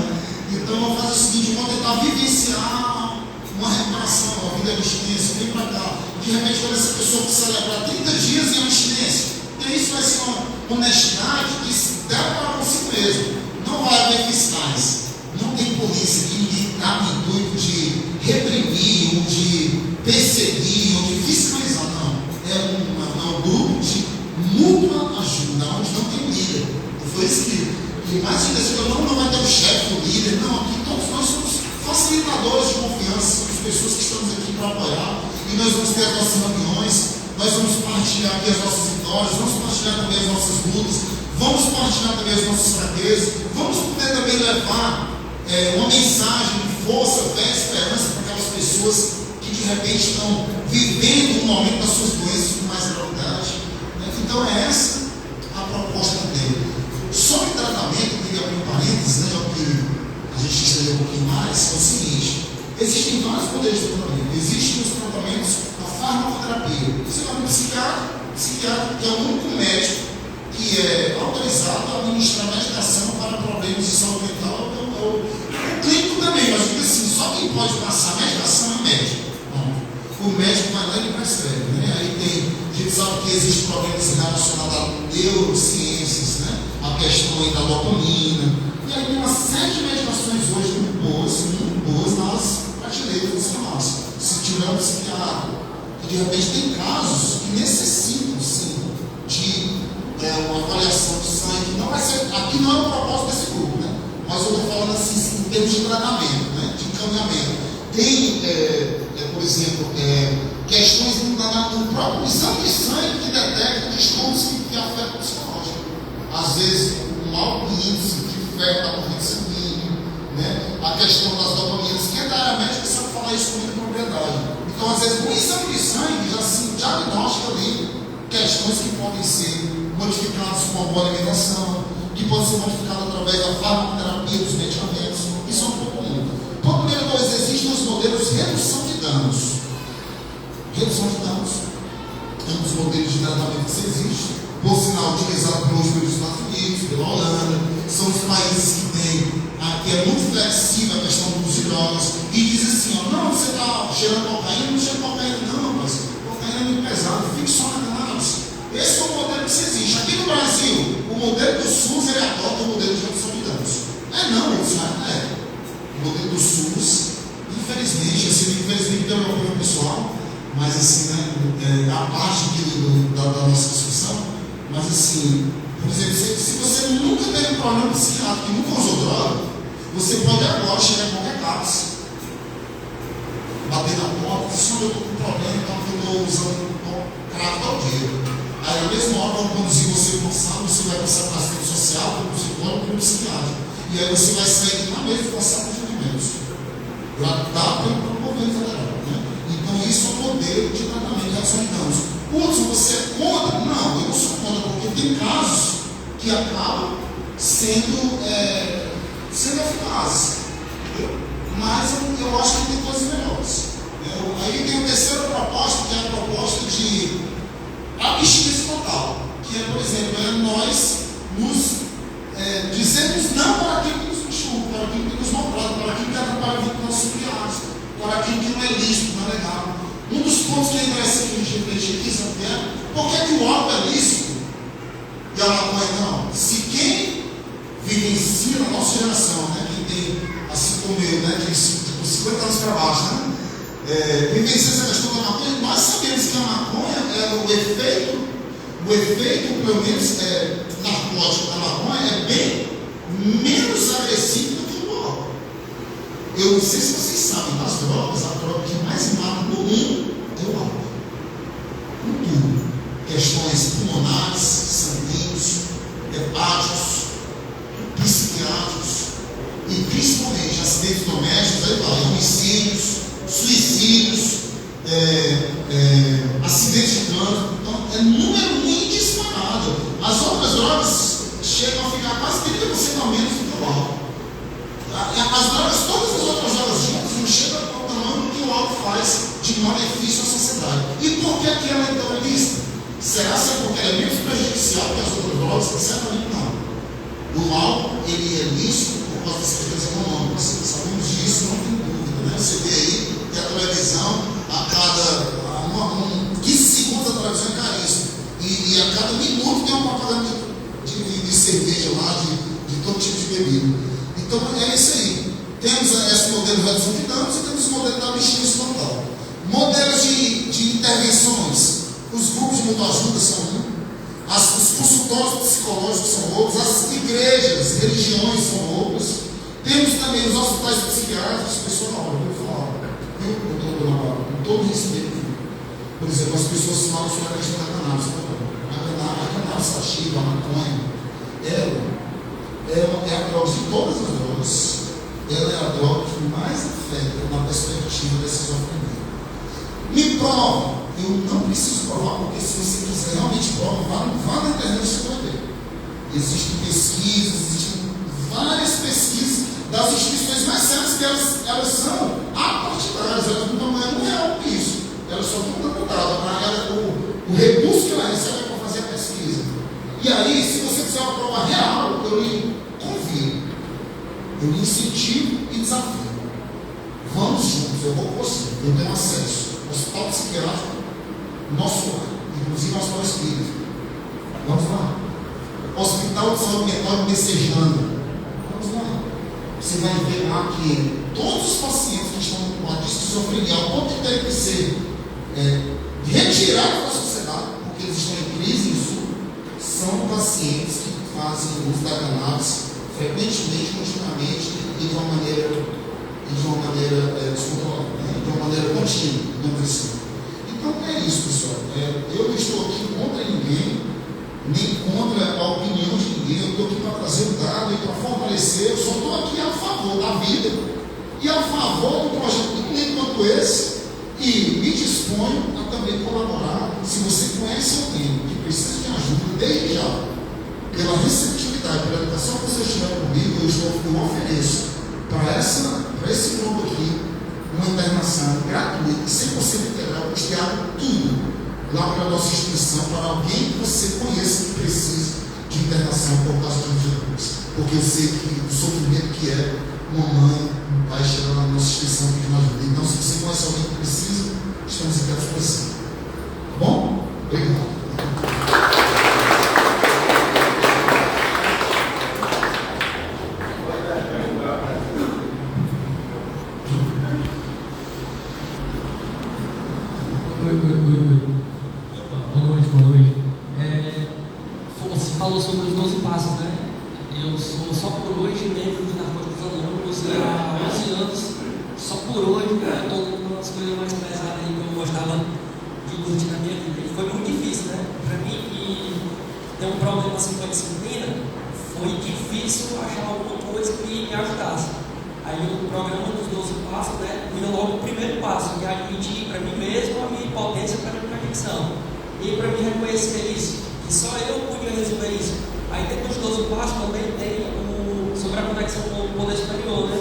Então eu vou fazer o seguinte, eu vou tentar vivenciar uma recuperação, uma vida de abstinência, vem para cá, de repente quando essa pessoa que celebrar 30 dias em abstinência, e isso vai ser uma honestidade que se dá para consigo mesmo. Não vai haver fiscais, não tem polícia que ninguém está no intuito de reprimir, ou de perseguir, ou de fiscalizar, não. É um grupo de mútua ajuda, onde não tem líder. Foi isso que mais interessante, não vai ter o chefe, o líder, não, aqui todos nós somos facilitadores de confiança, somos pessoas que estamos aqui para apoiar, e nós vamos ter as nossas reuniões. Nós vamos partilhar aqui as nossas vitórias, vamos partilhar também as nossas lutas, vamos partilhar também as nossas fraquezas, vamos poder também levar uma mensagem de força, fé e esperança para aquelas pessoas que de repente estão vivendo um momento das suas doenças com mais gravidade. Então é essa a proposta que tem. Sobre tratamento, eu queria abrir um parênteses, né, que a gente estendeu um pouquinho mais, é o seguinte: existem vários modelos de tratamento. Existem os tratamentos farmacoterapia. Você vai para um psiquiatra que é o único médico que é autorizado a administrar medicação para problemas de saúde mental. O clínico também, mas digo assim, só quem pode passar medicação é o médico. Bom, o médico vai lá e prescreve, né? Aí a gente sabe que existem problemas relacionados a neurociências, né? A questão aí da dopamina. E aí tem uma série de medicações hoje muito boas nas prateleiras dos farmácias. Se tiver um psiquiatra, de repente tem casos que necessitam, sim, de uma avaliação de sangue. Não vai ser, aqui não é o propósito desse grupo, né? Mas eu estou falando assim, em termos de tratamento, né? De encaminhamento. Tem, por exemplo, questões no próprio exame de sangue que detectam distúrbios que afetam o psicológico. Às vezes, um alto índice de ferro na corrente sanguínea, né? A questão das dopaminas, que diariamente você sabe falar isso com muita propriedade. Então, às vezes, no exame de sangue já se diagnostica ali questões que podem ser modificadas com uma boa alimentação, que podem ser modificadas através da farmacoterapia dos medicamentos. Isso é um pouco comum. Ponto número 2, existem os modelos de redução de danos. Redução de danos é um dos modelos de tratamento que existe, por sinal utilizado pelos Estados Unidos, pela Holanda. São os países que têm, que é muito flexível a questão do uso de drogas, e diz assim, ó, não, você está cheirando cocaína, não cheira cocaína não, mas cocaína é muito pesado, fique só na cannabis. Esse é o modelo que existe. Aqui no Brasil, o modelo do SUS, ele adota o modelo de redução de danos. Não, isso não é. O modelo do SUS, infelizmente, infelizmente pelo meu apoio pessoal, mas assim, né, a parte da nossa discussão, mas assim, por exemplo, se você nunca teve um problema psiquiátrico e nunca usou droga, você pode agora chegar em qualquer CAPS, bater na porta, se eu estou com um problema, então eu estou usando crack tal dia. Aí na mesma hora vão conduzir você para o sala, você vai passar para a assistente social, para o psicólogo, para o psiquiatra. E aí você vai sair lá mesmo com a sala de atendimentos. Já dá para o governo federal. Né? Então isso é um modelo de tratamento de redução de danos. Hudson, você é contra? Não, eu não sou contra, porque tem casos que acabam sendo eficazes. Mas eu acho que tem coisas melhores. Aí tem a terceira proposta, que é a proposta de abstinência total, que é, por exemplo, nós nos dizemos não para aquilo que nos machuca, para aquilo que nos maltrata, para aquilo que atrapalha a vida do nosso criado, para aquilo que não é lícito, não é legal. Um dos pontos que é interessante que a gente refletir aqui, sabe o que é? Por que o álcool é lícito e a maconha não? Se quem vivencia na nossa geração, né, quem tem, assim como eu, né, que tipo 50 anos para baixo, né? Vivencia essa questão da maconha, nós sabemos que a maconha o efeito, pelo menos narcótico da maconha, é bem menos agressivo do que o álcool. Eu não sei se vocês sabem, das drogas, a droga que mais mata no mundo é o álcool. Em tudo. Questões pulmonares, sanguíneos, hepáticos, psiquiátricos e principalmente acidentes domésticos, aí vai, homicídios, suicídios, acidentes de trânsito. Então, é número muito disparado. As outras drogas chegam a ficar quase 30% a menos do que o álcool. As drogas, todas as outras drogas juntas, não chegam ao tamanho que o álcool faz de malefício à sociedade. E por que ela então é lista? Será que é porque ela é menos prejudicial que as outras drogas? Certamente não. O álcool, ele é lícito por causa das questões econômicas. Sabemos disso, não tem dúvida. Né? Você vê aí que a televisão, a cada 15 segundos a televisão é caríssima. E a cada minuto tem uma propaganda de cerveja lá, de todo tipo de bebida. Então é isso aí. Temos esse modelo de redução de danos e temos o modelo da abstinência total. Modelos de intervenções. Os grupos de autoajuda são um. Os consultórios psicológicos são outros. As igrejas, religiões são outras. Temos também os hospitais psiquiátricos. Pessoal, não, eu vou falar. Com todo respeito. Por exemplo, as pessoas falam sobre a questão da cannabis. A cannabis sativa, a maconha, ela é a droga de todas as drogas. Ela é a droga que mais afeta na perspectiva da esquizofrenia. Me prova. Eu não preciso provar, porque se você quiser realmente provar, vá na internet você vai ver. Existem pesquisas, existem várias pesquisas das instituições mais sérias que elas são apartidárias, elas não é real com isso. Elas só estão deputadas para o recurso que ela recebe para fazer a pesquisa. E aí, se você quiser uma prova real, eu lhe convido, eu lhe incentivo e desafio. Vamos juntos, eu vou com você, eu tenho acesso. Hospital psiquiátrico, nosso lar, inclusive nosso lar espírita. Vamos lá. Hospital de saúde mental Messejana. Vamos lá. Você vai ver lá que todos os pacientes que estão com a esquizofrenia, ao ponto de ter que ser retirados da sociedade, porque eles estão em crise, isso são pacientes pacientes que fazem uso da cannabis frequentemente, continuamente e de uma maneira descontrolada, né? De uma maneira contínua, digamos assim. Então é isso, pessoal. Eu não estou aqui contra ninguém, nem contra a opinião de ninguém. Eu estou aqui para trazer o dado e para fortalecer. Eu só estou aqui a favor da vida e a favor do projeto tão lindo quanto esse. E me disponho a também colaborar, se você conhece alguém que precisa de ajuda, desde já, pela receptividade, pela educação que vocês tiveram comigo, eu ofereço para esse grupo aqui uma internação gratuita, 100% integral, custeado tudo, lá para a nossa instituição, para alguém que você conheça que precisa de internação por causa de Jesus. Porque eu sei que o sofrimento que é uma mãe, um pai chegar na nossa instituição pedindo ajuda. Então, se você conhece alguém que precisa, estamos aqui à disposição. Tá bom? Obrigado. Boa noite. Você falou sobre os 12 passos, né? Eu sou só por hoje membro de Narcóticos Anônimos há 11 anos. Só por hoje eu estou numa das coisas mais pesadas que eu gostava de curtir na minha vida. E foi muito difícil, né? Para mim, que tem um problema assim com a disciplina, foi difícil achar alguma coisa que me ajudasse. Aí o programa dos 12 passos, né, virou logo o primeiro passo, que é admitir para mim mesmo a minha impotência para a minha adicção. E para mim reconhecer isso, que só eu podia resolver isso. Aí depois dos 12 passos também tem sobre a conexão com o poder superior, né,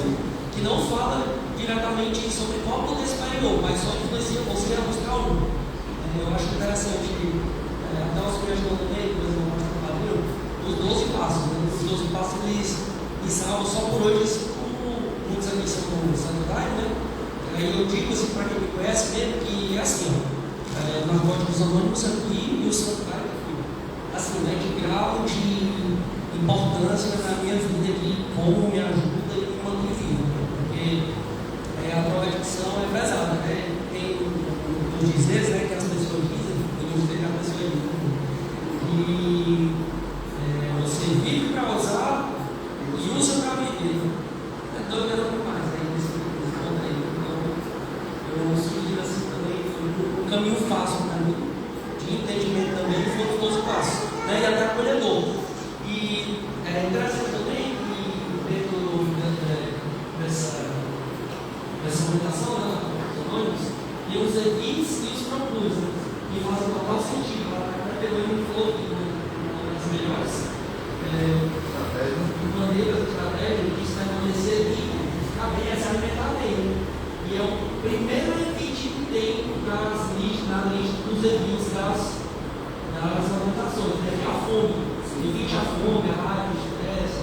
que não fala diretamente sobre qual poder superior, mas só influencia você a buscar um. Eu acho interessante que até uma sugestão também, por exemplo, os 12 passos, né, os 12 passos eles ensinam só por hoje. Muitos aqui são sanitários, né? Aí eu digo assim para quem me conhece mesmo que é assim, ó, Narcóticos Anônimos aqui e o sanitário aqui. Assim, né? De grau de importância na minha vida aqui, como me ajuda e me mantém vivo. Porque a droga de adicção é pesada, né? Tem os dizeres, né? Que as pessoas dizem, eu não sei que a pessoa diz, que você vive para usar e usa para viver. Doido demais, né? Nesse ponto aí. Então, eu sugiro assim também, foi um caminho fácil para mim, de entendimento também, foi os 12 passos, né? E até acolhedor. E é interessante também que dentro dessa orientação, né, dos anônimos, e os evites e os propus, né? E fazem total sentido. A Peloine falou que uma das melhores maneiras de estratégia de estabelecer ficar bem é se alimentar bem. E é o primeiro evite que tem na lista dos evites das alimentações, né? Que é a fome. Evite a fome, a raiva, o estresse,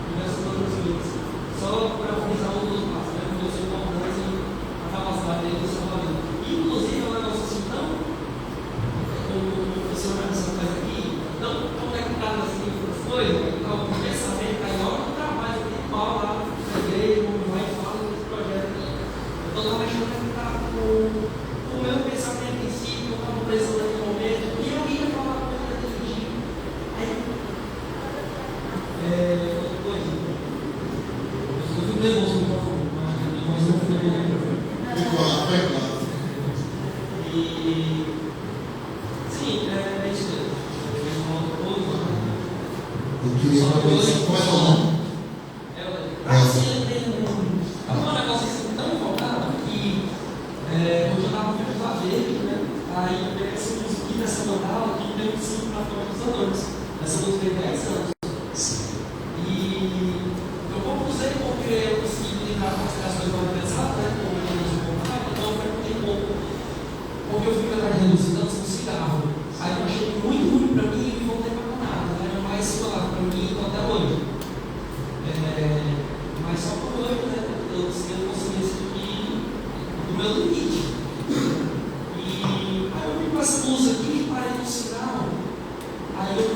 diversas outras coisas. Só para frisar os dois passos, né? Com a sua importância e a capacidade dele de salvar. Inclusive, é um negócio assim tão, como o senhor faz aqui, tão conectado assim com as coisas, o pensamento, aí na hora do trabalho, tem pau lá, na igreja, como vai e fala desse projeto aqui. Eu estou totalmente conectado com o meu pensamento em si, que eu estava precisando naquele momento, e eu ia falar com ele naquele dia. Aí, outra coisa, eu fico nervoso, por favor, mas não fico nervoso. E, sim, é isso mesmo. Eu queria uma coisa, como é o nome? Um negócio assim tão empolgado que hoje eu estava vendo a verde, né? Aí eu peguei essa musiquinha dessa mandala que deu um símbolo para fora dos anões. Essa música tem 10 anos. E eu compusei porque eu consegui lembrar com as criações mais pesadas, né? Como eu não comprar, então eu perguntei pouco. Porque eu fui atrás de relucidância no cigarro. Aí eu achei muito ruim para mim e voltei para nada, né? Mas falava para mim até hoje. Mas só por hoje, né? Eu consegui esse aqui do meu limite. E aí eu vim com essa blusa aqui e parei no cigarro. Aí eu,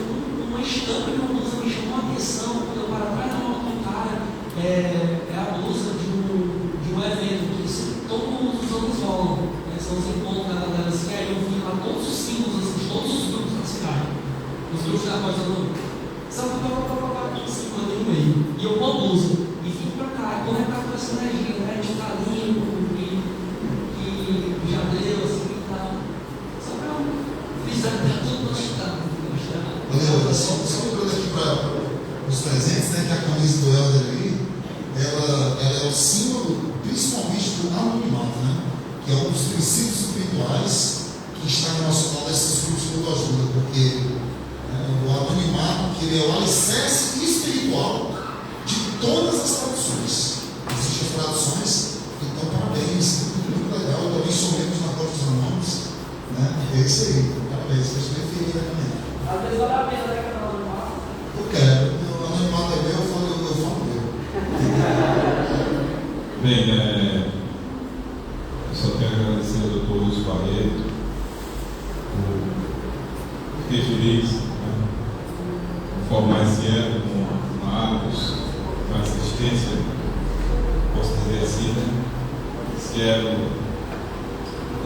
uma estampa de uma blusa me chamou a atenção. Quando eu paro atrás da moto do cara, é a blusa de um evento que todos os anos rolam. São os encontros da galera assim. Aí eu vi lá todos os símbolos, assim, todos os grupos da cidade. Os grupos da coisa do Só que aqui em cima, ali no meio. E eu com a blusa. E vim pra cá, corre pra com essa energia, né? De estar limpo, que já deu, assim e tal. Só pra eu frisar que tá tudo conectado. Valeu, só lembrando aqui para os presentes, né, que a camisa do Helder ali, ela é o símbolo, principalmente do anonimato, né? Que é um dos princípios espirituais que está relacionado a esses grupos de autoajuda, porque o anonimato, que ele é o alicerce espiritual de todas as traduções. Existem as traduções, então parabéns, muito legal. Eu também sou membro na Corte dos Anônimos, né? É isso aí, parabéns, eu estou bem feliz também. Às vezes vale a pena, né, que é anonimato? Eu quero, o anonimato é meu, eu falo meu. Bem, eu só quero agradecer ao Dr. Luiz Barreto por ter feliz, formar esse ano com Marcos, com assistência, posso dizer assim, né? Esse ano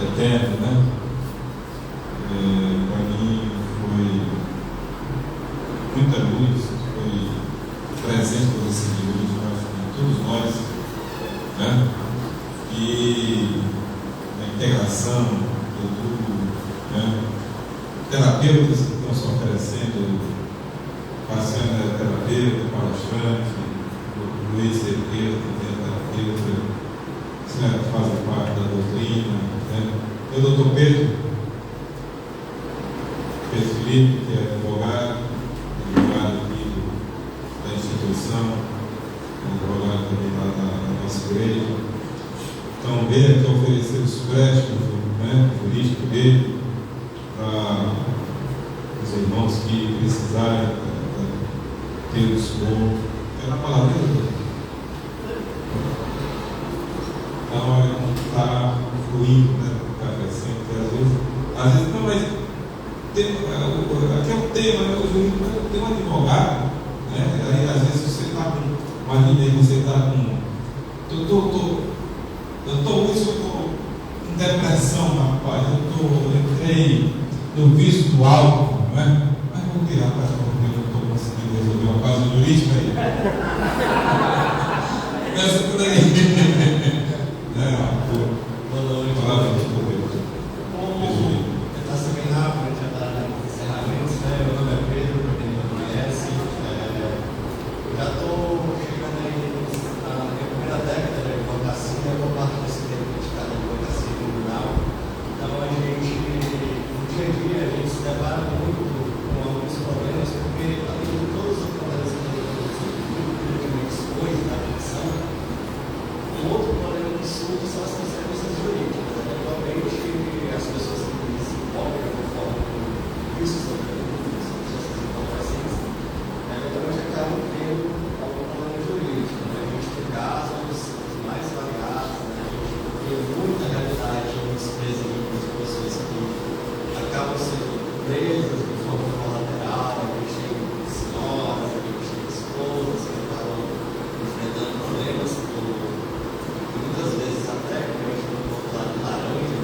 eterno, né? Para mim foi muita luz, foi presente por esse luz, todos nós, né? E a integração do grupo, né? Terapeutas que estão se oferecendo, Cassiano é terapeuta, palestrante, o Luiz Herdeiro também é terapeuta, que fazem parte da doutrina, né? E o Dr. Pedro Felipe, que é advogado aqui da instituição, advogado também lá na nossa igreja. Então, veio aqui oferecer os préstimos, né, jurídico dele para os irmãos que precisarem ter o socorro. É na palavra dele. Então, está fluindo, né, está crescendo, às vezes não, mas aqui é o tema, né, o jurídico tem um advogado, né, aí às vezes você está com uma linha, você está com. Eu estou com depressão, rapaz. Eu entrei no vício do álcool, não é? Mas vou tirar para porque eu não estou conseguindo resolver uma causa jurídica aí. Começa por aí. Palavra de Deus. Está bem rápido, já está no encerramento, né? Meu nome é Pedro, para quem não me conhece. Eu já estou chegando aí na minha primeira década de advocacia, eu vou parte desse tempo dedicado à advocacia criminal. Então, a gente, no dia a dia, a gente se depara muito com alguns problemas, porque além de todos os problemas que a gente expôs na atenção, um outro problema que surge são as consequências jurídicas. Atualmente, as pessoas que se envolvem de forma com vícios ou as pessoas que se envolvem assim, eventualmente acabam tendo algum problema jurídico. A gente tem casos mais variados, a gente tem muita realidade nos presídios, pessoas que acabam sendo presas de forma colateral, a gente tem senhoras, a gente tem esposas que acabam enfrentando problemas muitas vezes até com a gente no lado laranja,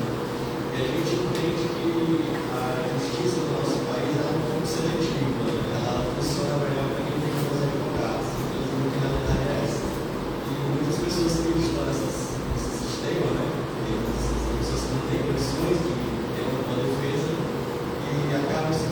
e a gente entende que a justiça do nosso país é um pouco seletiva, ela funciona melhor para quem tem bons advogados. Infelizmente, a realidade é essa. E muitas pessoas que estão nesse sistema, né, muitas pessoas que não têm condições de ter uma boa defesa e acabam se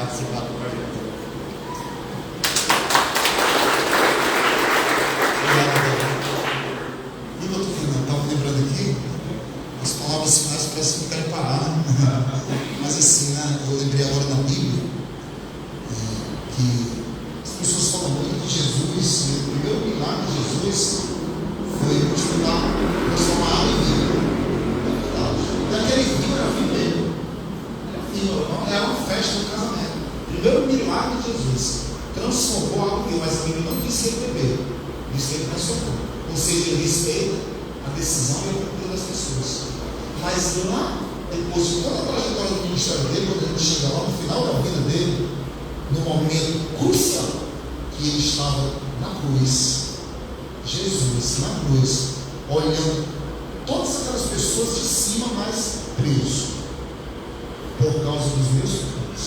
participar do projeto. E no outro final, estava lembrando aqui, as palavras finais parecem que não querem parar, né? Mas assim, né, eu lembrei agora na Bíblia que as pessoas falam muito de Jesus, e o primeiro milagre de Jesus foi multiplicar, transformar água em vinho. Daquele vinho era vinho mesmo. Era uma festa, um casamento. O primeiro milagre de Jesus transformou água em vinho, mas a Bíblia não disse ele beber, disse que ele transformou. Ou seja, ele respeita a decisão e a cultura das pessoas. Mas lá, depois de toda a trajetória do ministério dele, quando a gente chega lá no final da vida dele, no momento crucial que ele estava na cruz, Jesus na cruz, olhando todas aquelas pessoas de cima, mais preso por causa dos meus pecados.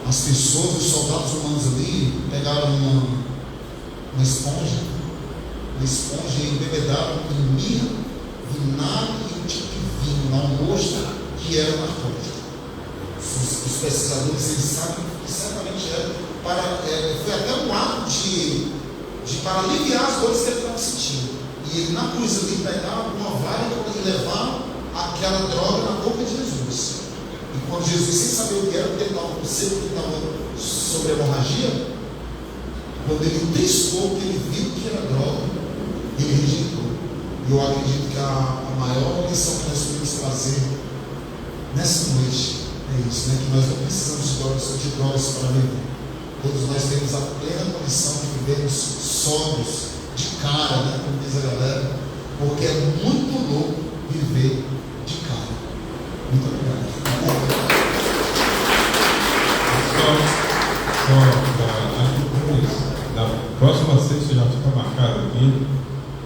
As pessoas, os soldados romanos ali pegaram uma esponja e embebedaram em mirra, vinagre e um tipo de vinho, lá um mosto que era narcótico. Os pesquisadores, eles sabem que certamente era foi até um ato para aliviar as dores que ele estava sentindo. E ele na cruz ali pegava uma vara e levava aquela droga na boca de Jesus. E quando Jesus, sem saber o que era, porque ele estava com sede, porque estava sobre a hemorragia, quando ele testou, que ele viu que era droga, ele rejeitou. E eu acredito que a maior lição que nós podemos trazer nessa noite é isso, né? Que nós não precisamos de drogas para viver. Todos nós temos a plena condição de vivermos sóbrios, de cara, né? Como diz a galera, porque é muito louco viver de cara. Muito obrigado. Na próxima sexta já fica marcado aqui,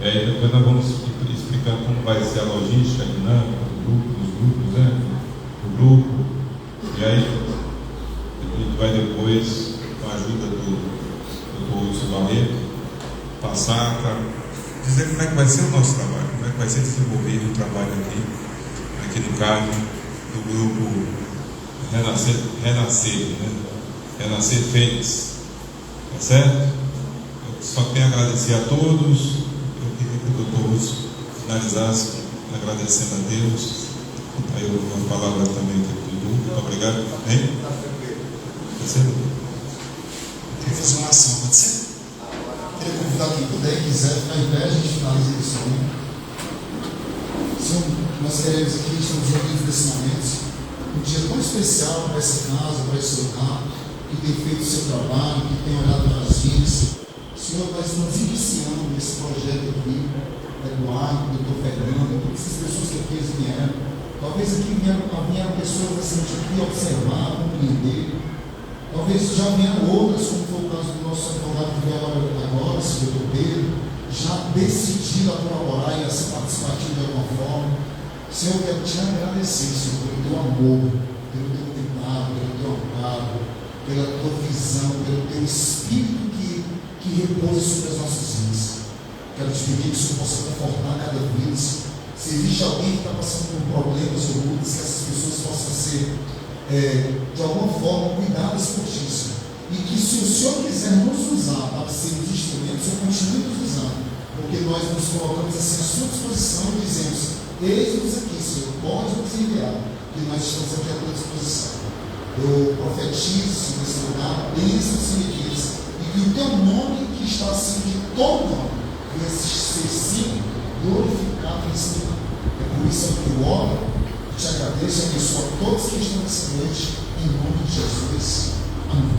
e aí depois nós vamos explicar como vai ser a logística, a dinâmica dos grupos, né? O grupo, e aí a gente vai depois, com a ajuda do Dr. Wilson Barreto, passar para dizer como é que vai ser o nosso trabalho, como é que vai ser desenvolvido o trabalho aqui no caso do grupo Renascer Fênix, tá certo? Eu só tenho a agradecer a todos. Eu queria que o doutor Wilson finalizasse agradecendo a Deus. Aí eu vou uma palavra também do grupo. Muito obrigado. Hein? Pode ser? Eu queria fazer uma ação, pode ser? Eu queria convidar quem puder e quiser ficar em pé, a gente finaliza isso aí. Nós queremos aqui, estamos unidos nesse momento, um dia tão especial para essa casa, para esse lugar, que tem feito o seu trabalho, que tem olhado para as vidas. Senhor, nós estamos iniciando esse projeto aqui, do Arco, do Dr. Fernando, todas essas pessoas que aqui vieram. Talvez aqui vieram pessoas assim, de observar, compreender. Talvez já vieram outras, como foi o caso do nosso advogado que veio agora, o Dr. Pedro, já decidido a colaborar e a ser participativo de alguma forma. Senhor, eu quero te agradecer, Senhor, pelo teu amor, pelo teu cuidado, pelo teu amparo, pela tua visão, pelo teu espírito que repousa sobre as nossas vidas. Quero te pedir que o Senhor possa confortar cada vida. Se existe alguém que está passando por problemas ou lutas, que essas pessoas possam ser, de alguma forma, cuidadas por ti, Senhor. E que se o Senhor quiser nos usar para sermos instrumentos, o Senhor continue nos usando. Porque nós nos colocamos assim à sua disposição e dizemos: eis-nos aqui, Senhor, pode nos enviar, que nós estamos aqui à tua disposição. Eu profetizo nesse lugar, bênçãos e riquezas, e que o teu nome, que está acima de todo nome, venha ser sim glorificado nesse lugar. É por isso que eu oro, te agradeço e abençoo a todos que estão nessa noite, em nome de Jesus. Amém.